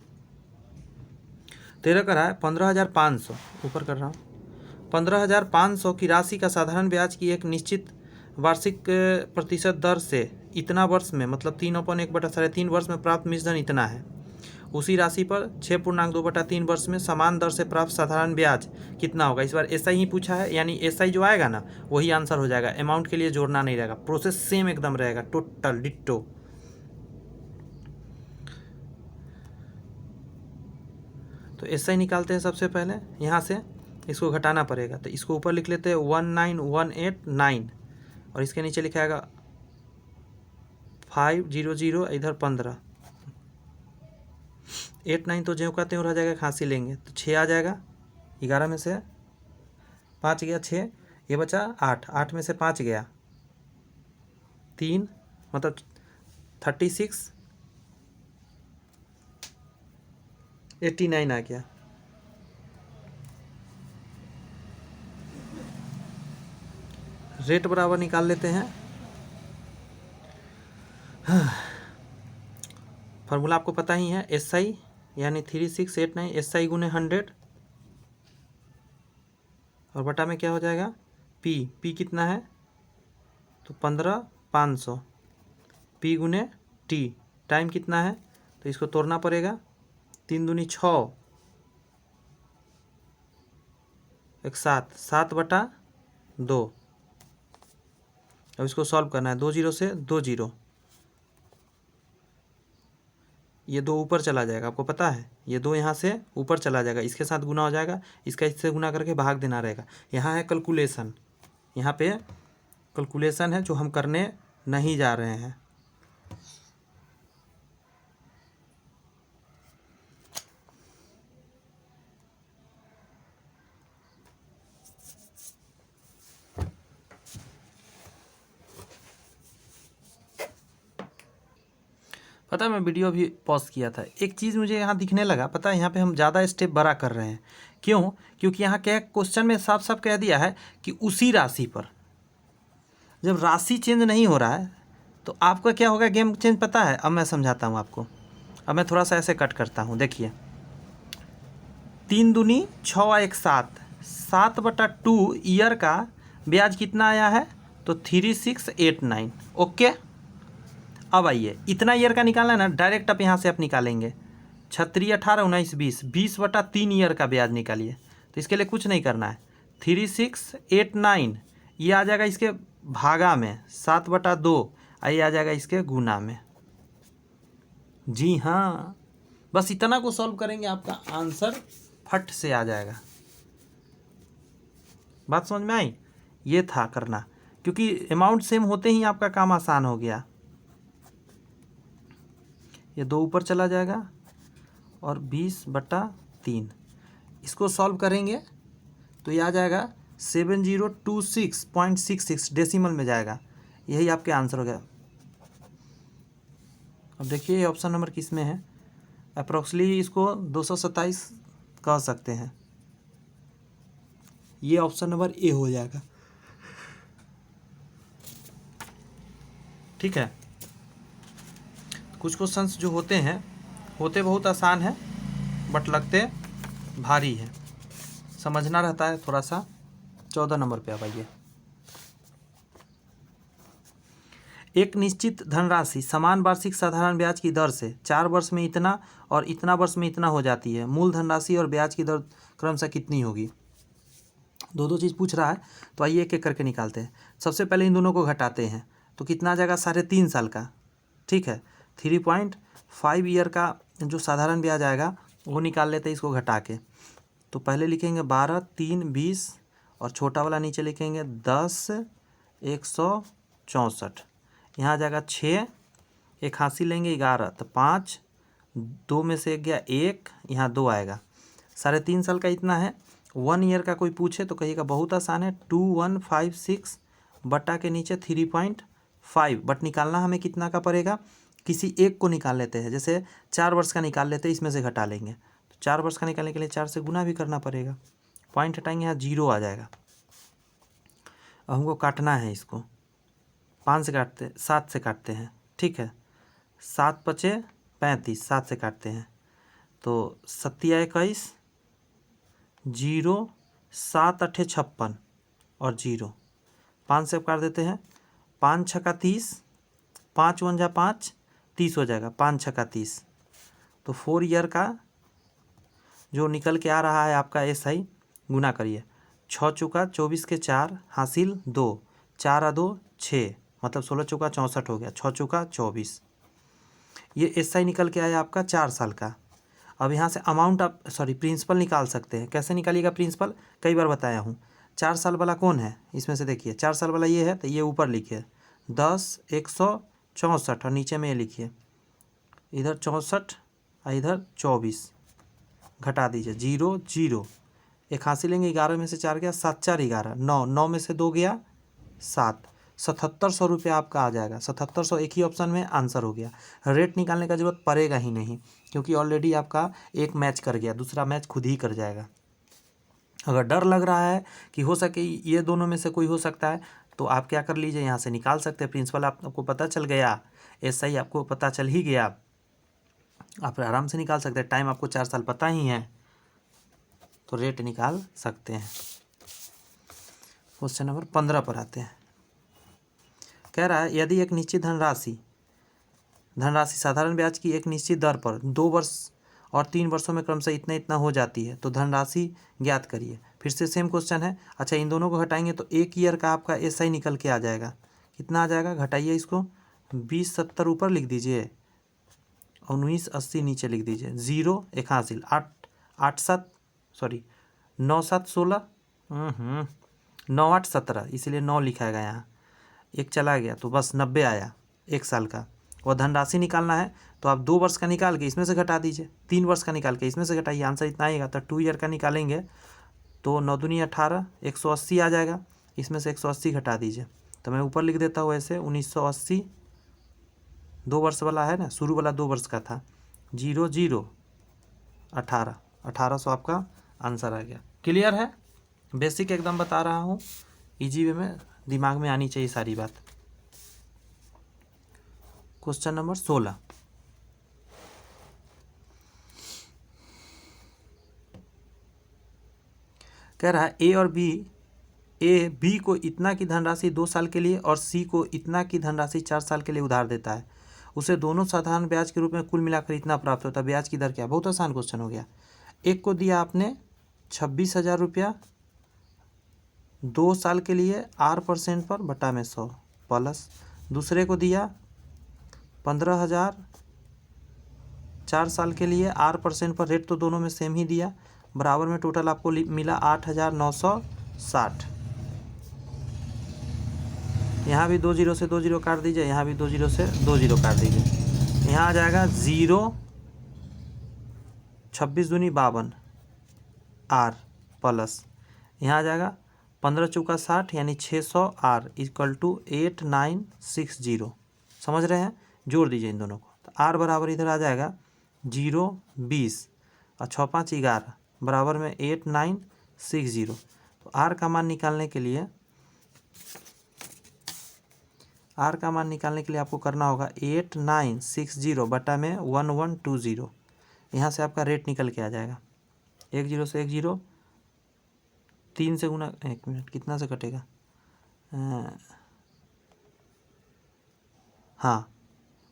13 का रहा है 15,500, ऊपर कर रहा हूँ, 15,500 की राशि का साधारण ब्याज की एक निश्चित वार्षिक प्रतिशत दर से इतना वर्ष में, मतलब 3/1/3 वर्ष में प्राप्त मिश्रण इतना है। उसी राशि पर 6.2/3 वर्ष में समान दर से प्राप्त साधारण ब्याज कितना होगा। इस बार एसआई ही पूछा है, यानी एसआई जो आएगा ना वही आंसर हो जाएगा, अमाउंट के लिए जोड़ना नहीं रहेगा, प्रोसेस सेम एकदम रहेगा, टोटल डिट्टो। तो एसआई निकालते हैं सबसे पहले, यहाँ से इसको घटाना पड़ेगा, तो इसको ऊपर लिख लेते हैं 19189, और इसके नीचे लिखा आएगा 500, इधर 15, 89 तो ज्यों का त्यों रह जाएगा, खांसी लेंगे तो 6 आ जाएगा, 11 में से 5 गया 6, ये बचा 8, 8 में से 5 गया 3, मतलब 36, 89 आ गया। रेट बराबर निकाल लेते हैं। फार्मूला आपको पता ही है, एसआई यानी 3689, एसआई गुने 100, और बटा में क्या हो जाएगा, पी कितना है, तो 15,500, पी गुने टी, टाइम कितना है, तो इसको तोड़ना पड़ेगा, 3 दूनी 6, 1 7, 7/2, अब इसको सॉल्व करना है, 2 0 से 2 0, ये 2 ऊपर चला जाएगा, आपको पता है, ये 2 यहाँ से ऊपर चला जाएगा, इसके साथ गुना हो जाएगा, इसका इससे गुना करके भाग देना रहेगा। यहाँ है कैलकुलेशन, यहाँ पे कैलकुलेशन है जो हम करने नहीं जा रहे हैं। पता है, मैं वीडियो भी पॉज किया था, एक चीज़ मुझे यहाँ दिखने लगा, पता है यहाँ पे हम ज़्यादा स्टेप बड़ा कर रहे हैं, क्यों, क्योंकि यहाँ क्या क्वेश्चन में साफ साफ कह दिया है कि उसी राशि पर, जब राशि चेंज नहीं हो रहा है तो आपका क्या होगा, गेम चेंज, पता है। अब मैं समझाता हूँ आपको, अब मैं थोड़ा सा ऐसे कट करता हूँ, देखिए 3 दूनी 6 1 7, 7/2 ईयर का ब्याज कितना आया है, तो 3689, ओके। अब आइए, इतना ईयर का निकालना है ना, डायरेक्ट आप यहाँ से आप निकालेंगे, 36 18 19 20, 20/3 ईयर का ब्याज निकालिए, तो इसके लिए कुछ नहीं करना है, 3689 ये आ जाएगा इसके भागा में, 7/2, ये आ जाएगा इसके गुना में। जी हाँ, बस इतना को सॉल्व करेंगे, आपका आंसर फट से आ जाएगा। बात समझ में आई? ये था करना, क्योंकि अमाउंट सेम होते ही आपका काम आसान हो गया। ये 2 ऊपर चला जाएगा और 20/3 इसको सॉल्व करेंगे तो ये आ जाएगा 7026.66 डेसिमल में जाएगा। यही आपके आंसर हो गया। अब देखिए ये ऑप्शन नंबर किस में है। अप्रोक्सली इसको 227 कह सकते हैं। ये ऑप्शन नंबर ए हो जाएगा। ठीक है, कुछ क्वेश्चंस जो होते हैं होते बहुत आसान है बट लगते भारी है, समझना रहता है थोड़ा सा। 14 नंबर पे आप आइए। एक निश्चित धनराशि समान वार्षिक साधारण ब्याज की दर से 4 वर्ष में इतना और इतना वर्ष में इतना हो जाती है। मूल धनराशि और ब्याज की दर क्रमशः कितनी होगी? दो चीज़ पूछ रहा है, तो आइए एक एक करके निकालते हैं। सबसे पहले इन दोनों को घटाते हैं तो कितना आ जाएगा? 3.5 साल का। ठीक है, 3.5 ईयर का जो साधारण ब्याज आएगा वो निकाल लेते हैं इसको घटा के। तो पहले लिखेंगे 12, 3, 20 और छोटा वाला नीचे लिखेंगे 10, 164। यहाँ आ जाएगा 6, एक हासिल लेंगे 11 तो 5, 2 में से 1 गया 1, यहाँ 2 आएगा। 3.5 साल का इतना है। 1 ईयर का कोई पूछे तो कहिएगा बहुत आसान है, 2156 बटा के नीचे 3.5, बट निकालना हमें कितना का पड़ेगा? किसी एक को निकाल लेते हैं, जैसे 4 वर्ष का निकाल लेते हैं, इसमें से घटा लेंगे। तो 4 वर्ष का निकालने के लिए 4 से गुना भी करना पड़ेगा। पॉइंट हटाएंगे, यहाँ 0 आ जाएगा। अब हमको काटना है इसको, 5 से काटते, 7 से काटते हैं। ठीक है, 7 पचे 35, 7 से काटते हैं तो 7 21, 0, 7 8 56 और 0, 5 से काट देते हैं। 5 छक्का 30, 5 1 जा 5, 30 हो जाएगा। 5 छक्का 30, तो 4 ईयर का जो निकल के आ रहा है आपका SI गुना करिए। 6 चौका 24 के 4 हासिल 2, 4 आ 2 6, मतलब 16 चौका 64 हो गया। 6 चौका 24, ये SI निकल के आया आपका 4 साल का। अब यहाँ से अमाउंट आप प्रिंसिपल निकाल सकते हैं। कैसे निकालिएगा प्रिंसिपल? कई बार बताया हूँ। 4 साल वाला कौन है इसमें से? देखिए 4 साल वाला ये है, तो ये ऊपर लिखिए 10, 164 और नीचे में ये लिखिए इधर 64 और इधर 24, घटा दीजिए 0 0, एक हासिल लेंगे 11 में से 4 गया 7 4 11, 9 9 में से 2 गया 7, 7700 रुपया आपका आ जाएगा। 7700 एक ही ऑप्शन में आंसर हो गया। रेट निकालने का जरूरत पड़ेगा ही नहीं, क्योंकि ऑलरेडी आपका एक मैच कर गया, दूसरा मैच खुद ही कर जाएगा। अगर डर लग रहा है कि हो सके ये दोनों में से कोई हो सकता है, तो आप क्या कर लीजिए, यहाँ से निकाल सकते हैं। प्रिंसिपल आपको पता चल गया, SI आपको पता चल ही गया, आप आराम से निकाल सकते हैं। टाइम आपको 4 साल पता ही है, तो रेट निकाल सकते हैं। क्वेश्चन नंबर 15 पर आते हैं। कह रहा है यदि एक निश्चित धनराशि साधारण ब्याज की एक निश्चित दर पर 2 वर्ष और 3 वर्षों में क्रमशः इतना इतना हो जाती है, तो धनराशि ज्ञात करिए। फिर से सेम क्वेश्चन है। अच्छा, इन दोनों को घटाएंगे तो 1 ईयर का आपका SI निकल के आ जाएगा। कितना आ जाएगा? घटाइए इसको, 2070 ऊपर लिख दीजिए और 1980 नीचे लिख दीजिए। 0 एक हासिल 9 7 16, 9 8 17, इसलिए 9 लिखाएगा यहाँ। एक चला गया तो बस 90 आया 1 साल का। और धनराशि निकालना है तो आप 2 वर्ष का निकाल के इसमें से घटा दीजिए, 3 वर्ष का निकाल के इसमें से घटाइए, आंसर इतना आएगा। तो 2 ईयर का निकालेंगे तो 9 दूनी 18, 180 आ जाएगा। इसमें से 180 घटा दीजिए, तो मैं ऊपर लिख देता हूँ ऐसे 1980, 2 वर्ष वाला है ना, शुरू वाला 2 वर्ष का था। 0 0 18, 1800 आपका आंसर आ गया। क्लियर है? बेसिक एकदम बता रहा हूँ, इजी वे में दिमाग में आनी चाहिए सारी बात। Question number 16। कह रहा है ए बी को इतना की धनराशि 2 साल के लिए और C को इतना की धनराशि 4 साल के लिए उधार देता है। उसे दोनों साधारण ब्याज के रूप में कुल मिलाकर इतना प्राप्त होता है। ब्याज की दर क्या? बहुत आसान क्वेश्चन हो गया। एक को दिया आपने 26,000 रुपया 2 साल के लिए 8% पर बटा में 100 प्लस, दूसरे को दिया 15,000 4 साल के लिए R% पर रेट तो दोनों में सेम ही दिया, बराबर में टोटल आपको मिला 8,960। यहाँ भी 2 जीरो से 2 जीरो काट दीजिए, यहाँ भी 2 जीरो से 2 जीरो काट दीजिए। यहाँ आ जाएगा 0, 26 दूनी 52 R प्लस यहाँ आ जाएगा 15 चौका 60 यानी 600 R इक्वल टू 8960। समझ रहे हैं? जोड़ दीजिए इन दोनों को, तो R बराबर इधर आ जाएगा 0 20 और 6 5 11 बराबर में 8960। तो R का मान निकालने के लिए आपको करना होगा 8960 बटा में 1120। यहाँ से आपका रेट निकल के आ जाएगा। 1 जीरो से 1 जीरो, 3 से गुना, 1 मिनट कितना से कटेगा, हाँ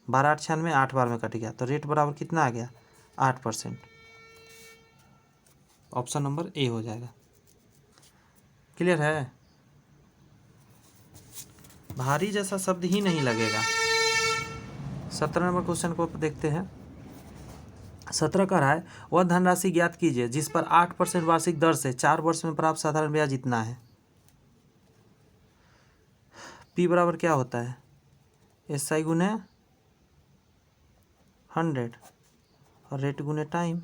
12 8 96, 8 बार में कट गया, तो रेट बराबर कितना आ गया 8%। ऑप्शन नंबर ए हो जाएगा। क्लियर है? भारी जैसा शब्द ही नहीं लगेगा। 17 नंबर क्वेश्चन को देखते हैं। 17 कह रहा है वह धनराशि ज्ञात कीजिए जिस पर 8% वार्षिक दर से 4 वर्ष में प्राप्त साधारण ब्याज इतना है। P बराबर क्या होता है, SI गुने 100 और रेट गुने टाइम।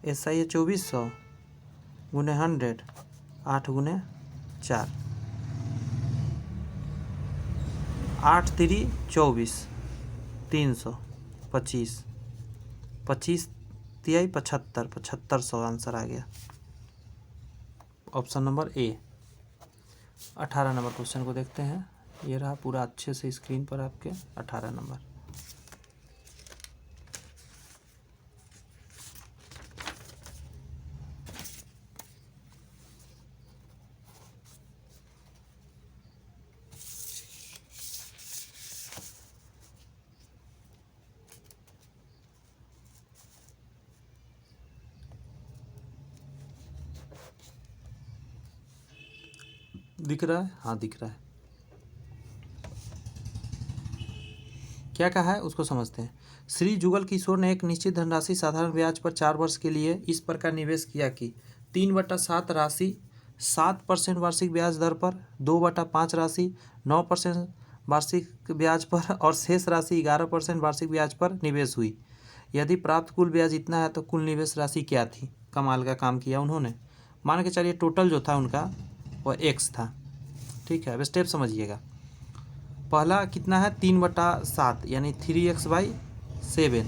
SI है 2400 गुने 100, 8 गुने 4, 8 3 24, 300, 25, 25 तिहाई 75, 7500 आंसर आ गया। Option number A. 18 number question को देखते हैं। ये रहा पूरा अच्छे से स्क्रीन पर आपके 18 नंबर। दिख रहा है? हाँ दिख रहा है। क्या कहा है उसको समझते हैं। श्री जुगल किशोर ने एक निश्चित धनराशि साधारण ब्याज पर 4 वर्ष के लिए इस प्रकार निवेश किया कि 3/7 राशि 7% वार्षिक ब्याज दर पर, 2/5 राशि 9% वार्षिक ब्याज पर और शेष राशि 11% वार्षिक ब्याज पर निवेश हुई। यदि प्राप्त कुल ब्याज इतना है तो कुल निवेश राशि क्या थी? कमाल का काम किया उन्होंने। मान के चलिए टोटल जो था उनका वह x था। ठीक है, अब स्टेप समझिएगा। पहला कितना है 3/7 यानी 3x/7।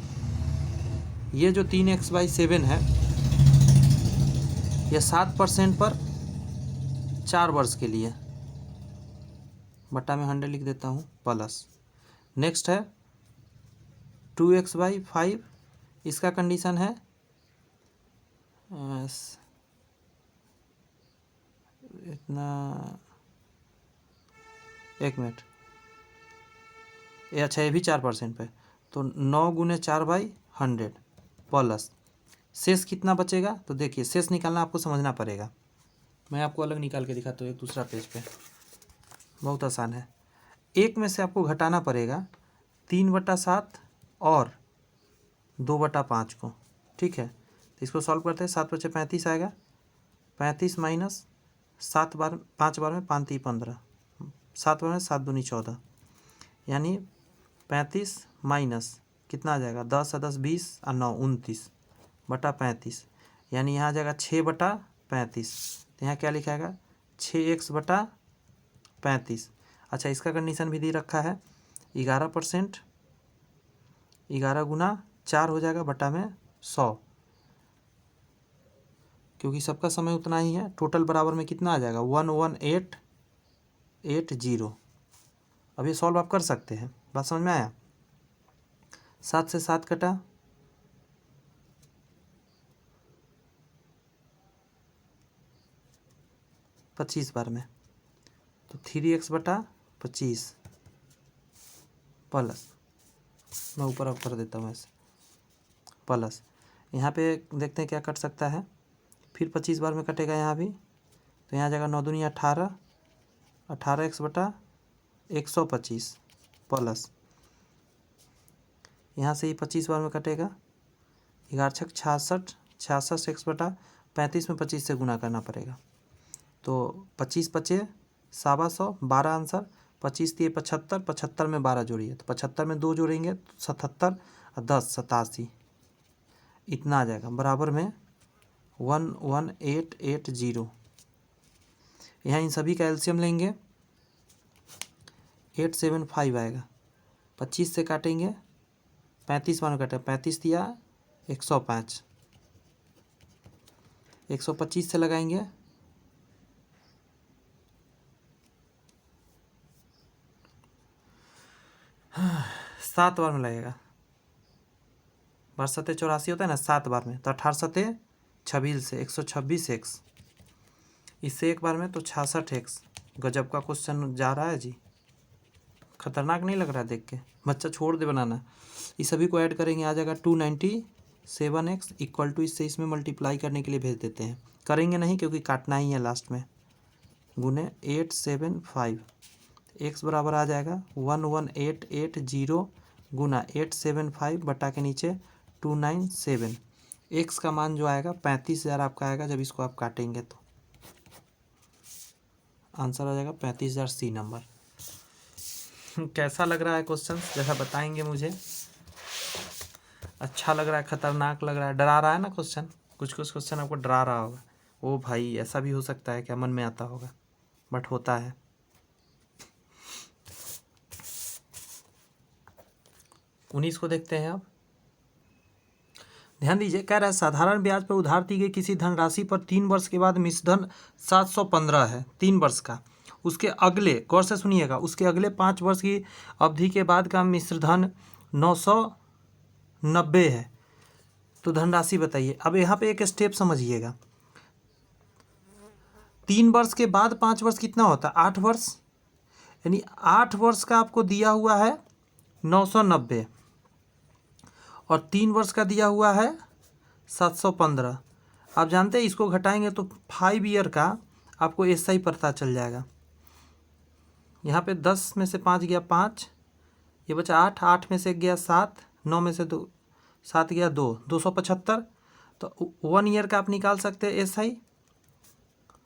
ये जो 3x/7 है यह 7% पर 4 वर्ष के लिए, बटा में 100 लिख देता हूँ, प्लस नेक्स्ट है 2x/5। इसका कंडीशन है इतना, 1 मिनट, ये अच्छा ये भी 4% पे, तो 9 गुने 4/100 प्लस शेष कितना बचेगा। तो देखिए शेष निकालना आपको समझना पड़ेगा। मैं आपको अलग निकाल के दिखाता हूँ एक दूसरा पेज पे, बहुत आसान है। एक में से आपको घटाना पड़ेगा 3/7 और 2/5 को। ठीक है, तो इसको सॉल्व करते हैं। 7 बचे 35 आएगा, 35 माइनस 7 बार 5 बार में 5 3 15, 7 बार में 7 दूनी 14, यानी 35 माइनस कितना आ जाएगा 10 और 10 20 और 9 29 बटा 35, यानी यहाँ आ जाएगा 6/35। तो यहाँ क्या लिखाएगा 6x/35। अच्छा इसका कंडीशन भी दे रखा है 11%, 11 गुना 4 हो जाएगा बटा में 100, क्योंकि सबका समय उतना ही है। टोटल बराबर में कितना आ जाएगा 11880। अब ये सॉल्व आप कर सकते हैं। बात समझ में आया? 7 से 7 कटा, 25 बार में, तो 3x/25 प्लस, मैं ऊपर अब कर देता हूँ ऐसे, प्लस यहाँ पे देखते हैं क्या कट सकता है। फिर 25 बार में कटेगा यहाँ भी, तो यहाँ जाएगा 9 दूनी 18, 18x/125 प्लस यहाँ से ही 25 बार में कटेगा, 11 छक 66, 66 x बटा 35 में 25 से गुना करना पड़ेगा। तो 25 पचे 125, 12 आंसर, 25 दिए 75, 75 में 12 जोड़िए तो 75 में 2 जोड़ेंगे तो 77 और 10 87, इतना आ जाएगा, बराबर में 11880। यहाँ इन सभी का एलसीएम लेंगे, 875 आएगा। 25 से काटेंगे, 35 मान काटे, 35 दिया 105, 125 से लगाएंगे 7 बार में लगेगा, 12 सते 84 होता है ना, 7 बार में तो 18 सते 26 से 126 एक्स, इससे एक बार में तो 66 एक्स। गजब का क्वेश्चन जा रहा है जी, खतरनाक नहीं लग रहा है देख के, बच्चा छोड़ दे बनाना। इस सभी को ऐड करेंगे, आ जाएगा 297x इक्वल टू, इससे इसमें मल्टीप्लाई करने के लिए भेज देते हैं, करेंगे नहीं क्योंकि काटना ही है लास्ट में, गुने 875, x बराबर आ जाएगा 11880 गुना 875 बटा के नीचे 297। x का मान जो आएगा 35,000 आपका आएगा जब इसको आप काटेंगे तो आंसर आ जाएगा 35,000, सी नंबर। कैसा लग रहा है क्वेश्चन, जैसा बताएंगे मुझे। अच्छा लग रहा है, खतरनाक लग रहा है, डरा रहा है ना क्वेश्चन, कुछ कुछ क्वेश्चन आपको डरा रहा होगा, ओ भाई ऐसा भी हो सकता है क्या, मन में आता होगा, बट होता है। 19 को देखते हैं अब, ध्यान दीजिए, कह रहा है साधारण ब्याज पर उधार दी गई किसी धनराशि पर 3 वर्ष के बाद मिश्रधन 715 है, 3 वर्ष का, उसके अगले, गौर से सुनिएगा, उसके अगले 5 वर्ष की अवधि के बाद का मिश्रधन 990 है, तो धनराशि बताइए। अब यहाँ पे एक स्टेप समझिएगा, 3 वर्ष के बाद 5 वर्ष कितना होता है, 8 वर्ष, यानी 8 वर्ष का आपको दिया हुआ है 990 और 3 वर्ष का दिया हुआ है 715। आप जानते हैं इसको घटाएंगे तो 5 ईयर का आपको ऐसा ही पता चल जाएगा। यहाँ पे 10 में से 5 गया 5, ये बचा 8, 8 में से 1 गया 7, 9 में से 2 7 गया 2, 275। तो 1 ईयर का आप निकाल सकते हैं ऐसा ही,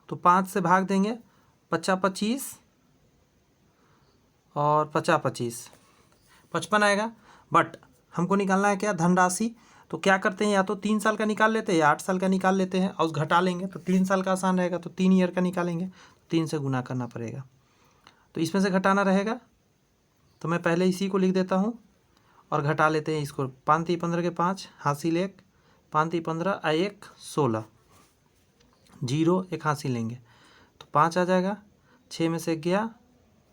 तो 5 से भाग देंगे, 50 25 और 50 25, 55 आएगा। बट हमको निकालना है क्या, धनराशि, तो क्या करते हैं, या तो 3 साल का निकाल लेते हैं या 8 साल का निकाल लेते हैं और उस घटा लेंगे, तो 3 साल का आसान रहेगा, तो 3 ईयर का निकालेंगे, 3 से गुना करना पड़ेगा, तो इसमें से घटाना रहेगा, तो मैं पहले इसी को लिख देता हूँ और घटा लेते हैं इसको। 5 3 15 के 5, हासिल 1, 5 3 15 1 16, 0 1 हासिल लेंगे तो 5 आ जाएगा, 6 में से 1 गया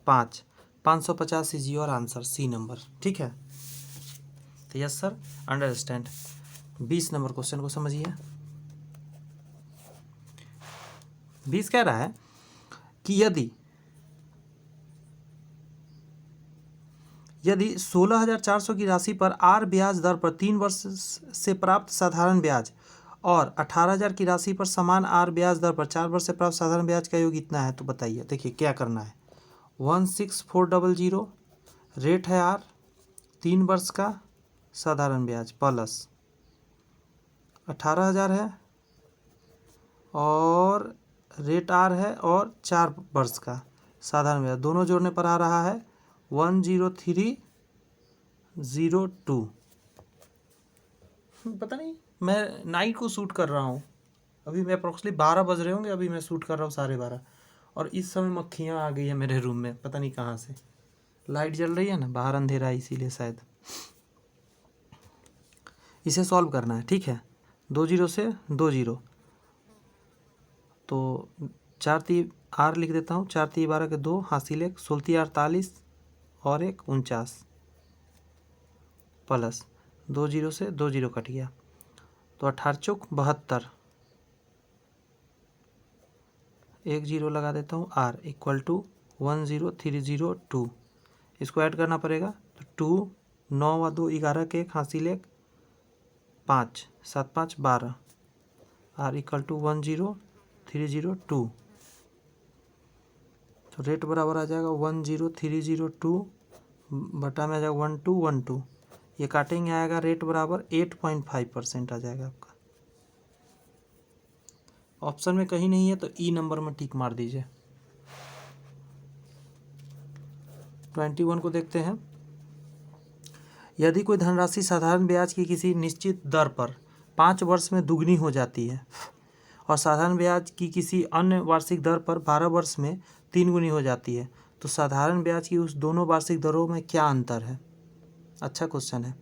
5, 550 is your answer, C number. ठीक है, तो yes sir, understand. 20 number question को समझिए। 20 कह रहा है कि यदि 16,400 की राशि पर आर ब्याज दर पर 3 वर्ष से प्राप्त साधारण ब्याज और 18,000 की राशि पर समान आर ब्याज दर पर 4 वर्ष से प्राप्त साधारण ब्याज का योग इतना है, तो बताइए। देखिए क्या करना है, 16400 रेट है आर, 3 वर्ष का साधारण ब्याज प्लस 18,000 है और रेट आर है और 4 वर्ष का साधारण ब्याज, दोनों जोड़ने पर आ रहा है 10302। पता नहीं, मैं नाइट को शूट कर रहा हूँ, अभी मैं अप्रोक्सीमेटली 12 बज रहे होंगे, अभी मैं शूट कर रहा हूँ 12:30 और इस समय मक्खियाँ आ गई है मेरे रूम में, पता नहीं कहाँ से। लाइट जल रही है ना, बाहर अंधेरा है इसीलिए शायद। इसे सॉल्व करना है, ठीक है, 2 0 से 2 0, तो 4 3 आर लिख देता हूँ, 4 3 12 के 2, हासिल 1, 16 48 और 1 49 प्लस 2 0 से 2 0 कट गया, तो 18 चौक 72, 1 0 लगा देता हूँ, आर इक्वल टू 10302। इसको ऐड करना पड़ेगा, तो 2 9 व 2 11 के 1 हासिल 1 5 7 5 12, आर इक्वल टू 10302। तो रेट बराबर आ जाएगा 10302 बटा में आ जाएगा 1212, ये काटेंगे आएगा रेट बराबर 8.5% आ जाएगा आपका। ऑप्शन में कहीं नहीं है तो ई नंबर में टिक मार दीजिए। 21 को देखते हैं। यदि कोई धनराशि साधारण ब्याज की किसी निश्चित दर पर 5 वर्ष में दुगनी हो जाती है और साधारण ब्याज की किसी अन्य वार्षिक दर पर 12 वर्ष में 3 गुनी हो जाती है, तो साधारण ब्याज की उस दोनों वार्षिक दरों में क्या अंतर है? अच्छा क्वेश्चन है।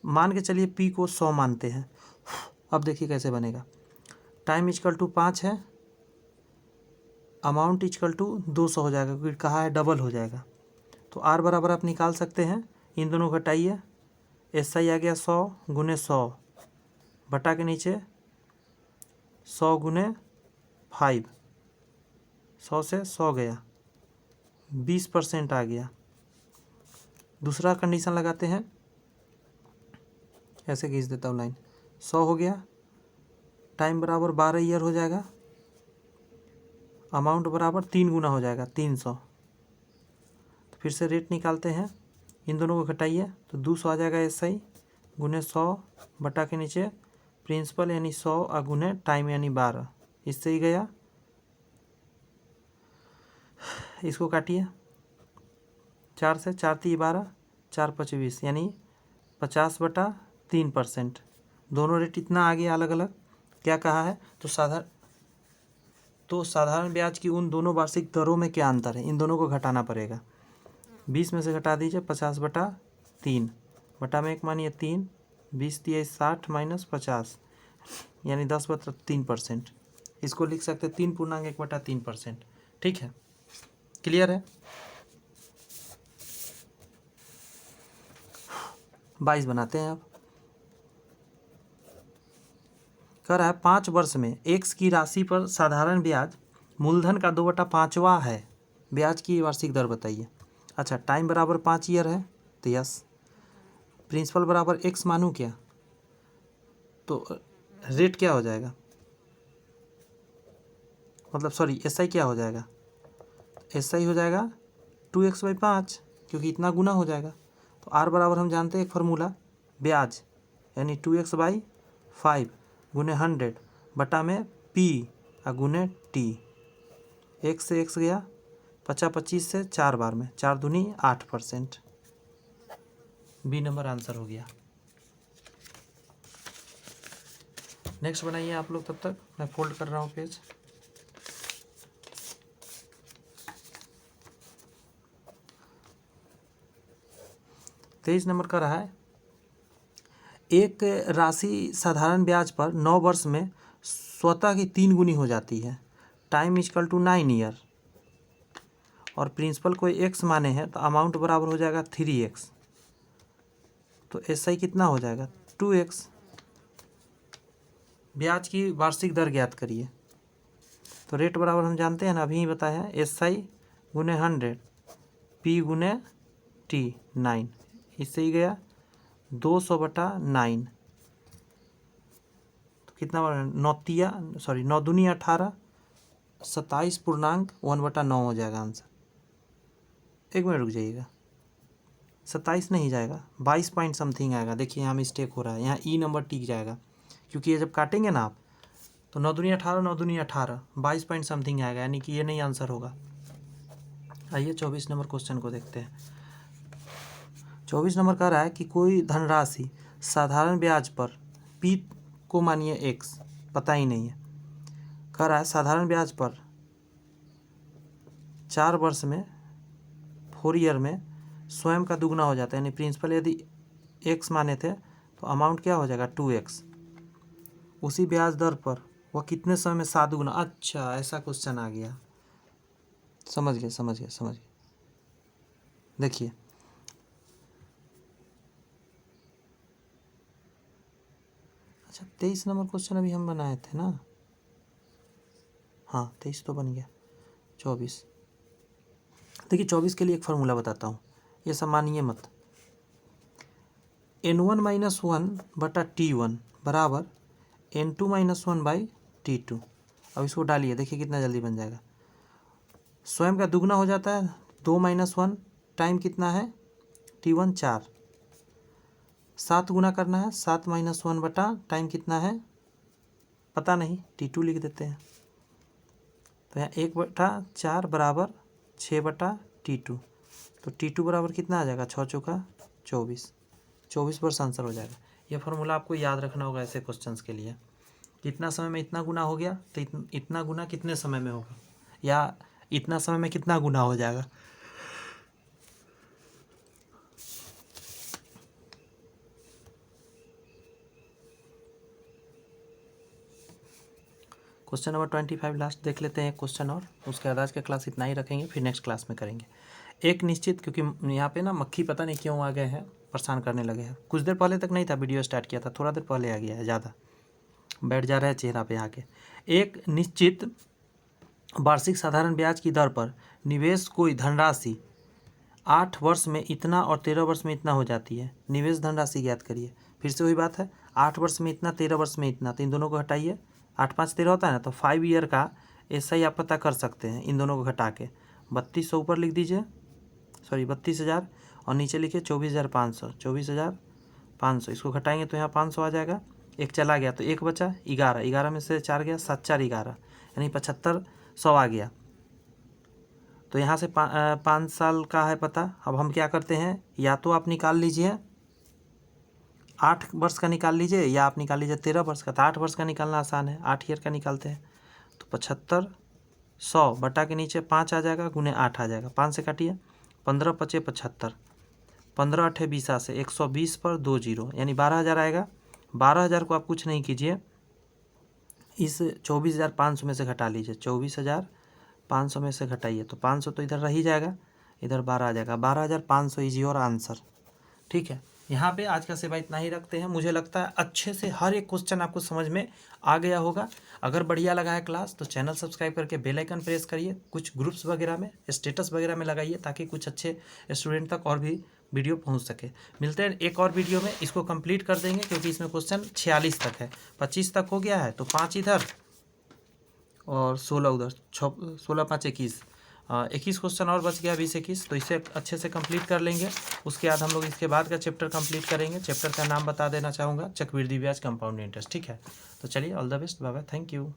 मान के चलिए पी को 100 मानते हैं। अब देखिए कैसे बनेगा। टाइम इक्वल टू 5 है, अमाउंट इक्वल टू 200 हो जाएगा क्योंकि कहा है डबल हो जाएगा। तो आर बराबर आप निकाल सकते हैं, इन दोनों घटाइए। एस आई आ गया 100 गुने 100 बटा के नीचे 100 गुने 5, 100 से 100 गया, 20% आ गया। दूसरा कंडीशन लगाते हैं, ऐसे खींच देता हूँ लाइन। 100 हो गया, टाइम बराबर 12 ईयर हो जाएगा, अमाउंट बराबर 3 गुना हो जाएगा 300। तो फिर से रेट निकालते हैं, इन दोनों को घटाइए तो 200 आ जाएगा एस आई गुने 100 बटा के नीचे प्रिंसिपल यानी 100 और गुने टाइम यानी 12। इससे ही गया, इसको काटिए 4 से, 4 3 12, 4 5 20 यानी 50/3%। दोनों रेट इतना आ गया अलग अलग। क्या कहा है? तो साधारण ब्याज की उन दोनों वार्षिक दरों में क्या अंतर है? इन दोनों को घटाना पड़ेगा। 20 में से घटा दीजिए 50/3, बटा में 1 मानिए 3, 20 दिए 60 माइनस 50 यानी 10/3%। इसको लिख सकते 3.1/3%। ठीक है, क्लियर है? 22 बनाते हैं अब। कह रहा है 5 वर्ष में x की राशि पर साधारण ब्याज मूलधन का 2/5वां है, ब्याज की वार्षिक दर बताइए। अच्छा, टाइम बराबर 5 ईयर है तो यस। प्रिंसिपल बराबर x मानूँ क्या? तो रेट क्या हो जाएगा, मतलब सॉरी एस आई क्या हो जाएगा? एस आई हो जाएगा 2x/5 क्योंकि इतना गुना हो जाएगा। तो आर बराबर हम जानते हैं एक फार्मूला, ब्याज यानी 2x/5 गुने 100 बटा में पी गुने टी। 1 से x गया, 50/25 से 4 बार में 4 दूनी 8%। बी नंबर आंसर हो गया। नेक्स्ट बनाइए आप लोग, तब तक मैं फोल्ड कर रहा हूँ पेज। तेईस नंबर का रहा है, एक राशि साधारण ब्याज पर 9 वर्ष में स्वतः की 3 गुनी हो जाती है, टाइम इक्वल टू 9 ईयर और प्रिंसिपल को x माने हैं तो अमाउंट बराबर हो जाएगा 3x। तो एस आई कितना हो जाएगा? 2x। ब्याज की वार्षिक दर ज्ञात करिए। तो रेट बराबर हम जानते हैं ना, अभी ही बताया है, एस आई गुने 100 पी गुने टी 9। इससे ही गया 200/9। तो कितना बना? 9 दूनी 18, 27.1/9 हो जाएगा आंसर। 1 मिनट रुक जाइएगा, 27 नहीं जाएगा, 22 पॉइंट समथिंग आएगा। देखिए यहाँ मिस्टेक हो रहा है, यहाँ ई नंबर टिक जाएगा क्योंकि ये जब काटेंगे ना आप तो 9 दूनी 18, 9 दूनी 18, 22 पॉइंट समथिंग आएगा, यानी कि ये नहीं आंसर होगा। आइए 24 नंबर क्वेश्चन को देखते हैं। 24 नंबर कह रहा है कि कोई धनराशि साधारण ब्याज पर पी को मानिए x, पता ही नहीं है। कह रहा है साधारण ब्याज पर 4 वर्ष में 4 ईयर में स्वयं का दुगना हो जाता है, यानी प्रिंसिपल यदि x माने थे तो अमाउंट क्या हो जाएगा? 2x। उसी ब्याज दर पर वह कितने समय में 7 गुना? अच्छा, ऐसा क्वेश्चन आ गया। समझ गए। देखिए अच्छा, 23 नंबर क्वेश्चन अभी हम बनाए थे ना। हाँ 23 तो बन गया। 24 देखिए, 24 के लिए एक फार्मूला बताता हूँ, ये सब मानिए मत। n1 - 1/t1 बराबर n2 - 1/t2। अब इसको डालिए, देखिए कितना जल्दी बन जाएगा। स्वयं का दुगना हो जाता है, 2 - 1 टाइम कितना है? t1 4, 7 गुना करना है, 7 माइनस 1 बटा टाइम कितना है पता नहीं, T2 लिख देते हैं। तो यहाँ 1/4 बराबर 6/T2, तो T2 बराबर कितना आ जाएगा, 6 चौका 24, 24 आंसर हो जाएगा। ये फॉर्मूला आपको याद रखना होगा ऐसे क्वेश्चंस के लिए। कितना समय में इतना गुना हो गया, तो इतना गुना कितने समय में होगा, या इतना समय में कितना गुना हो जाएगा। क्वेश्चन नंबर 25 लास्ट देख लेते हैं एक क्वेश्चन और, उसके बाद आज का क्लास इतना ही रखेंगे, फिर नेक्स्ट क्लास में करेंगे। एक निश्चित, क्योंकि यहाँ पे ना मक्खी पता नहीं क्यों आ गए हैं, परेशान करने लगे हैं। कुछ देर पहले तक नहीं था, वीडियो स्टार्ट किया था, थोड़ा देर पहले आ गया है, ज़्यादा बैठ जा रहा है चेहरा पे आके। एक निश्चित वार्षिक साधारण ब्याज की दर पर निवेश कोई धनराशि 8 वर्ष में इतना और 13 वर्ष में इतना हो जाती है। निवेश धनराशि ज्ञात करिए। फिर से वही बात है, 8 वर्ष में इतना, 13 वर्ष में इतना, तो इन दोनों को हटाइए। 8 5 13 होता है ना, तो 5 ईयर का ऐसा ही आप पता कर सकते हैं इन दोनों को घटा के। 3200 ऊपर लिख दीजिए, सॉरी 32,000, और नीचे लिखिए 24,500, 24,500। इसको घटाएंगे तो यहाँ 500 आ जाएगा, एक चला गया तो एक बचा, 11, 11 में से 4 गया, 7 4 11, यानी 7500 आ गया। तो यहाँ से 5 साल का है पता। अब हम क्या करते हैं, या तो आप निकाल लीजिए 8 वर्ष का निकाल लीजिए, या आप निकाल लीजिए 13 वर्ष का। तो 8 वर्ष का निकालना आसान है, 8 ईयर का निकालते हैं। तो 7500 बटा के नीचे 5 आ जाएगा, गुने 8 आ जाएगा, 5 से काटिए, 15 5 75, 15 8 20 से 120 पर 2 जीरो, यानी 12,000 आएगा। 12,000 को आप कुछ नहीं कीजिए, इस 24,500 में से घटा लीजिए, 24,500 में से घटाइए तो 500 तो इधर रह ही जाएगा, इधर 12 आ जाएगा, 12,500 इज योर आंसर। ठीक है, यहाँ पे आज का सेवा इतना ही रखते हैं। मुझे लगता है अच्छे से हर एक क्वेश्चन आपको समझ में आ गया होगा। अगर बढ़िया लगा है क्लास तो चैनल सब्सक्राइब करके बेल आइकन प्रेस करिए, कुछ ग्रुप्स वगैरह में, स्टेटस वगैरह में लगाइए, ताकि कुछ अच्छे स्टूडेंट तक और भी वीडियो पहुंच सके। मिलते हैं एक और वीडियो में, इसको कंप्लीट कर देंगे क्योंकि इसमें क्वेश्चन 46 तक है, 25 तक हो गया है, तो 5 इधर और 16 उधर, 16 5 21, 21 क्वेश्चन और बच गया, 20 21, तो इसे अच्छे से कंप्लीट कर लेंगे। उसके बाद हम लोग इसके बाद का चैप्टर कंप्लीट करेंगे। चैप्टर का नाम बता देना चाहूँगा, चक्रवृद्धि ब्याज कंपाउंड इंटरेस्ट। ठीक है, तो चलिए, all the best, bye bye, thank you.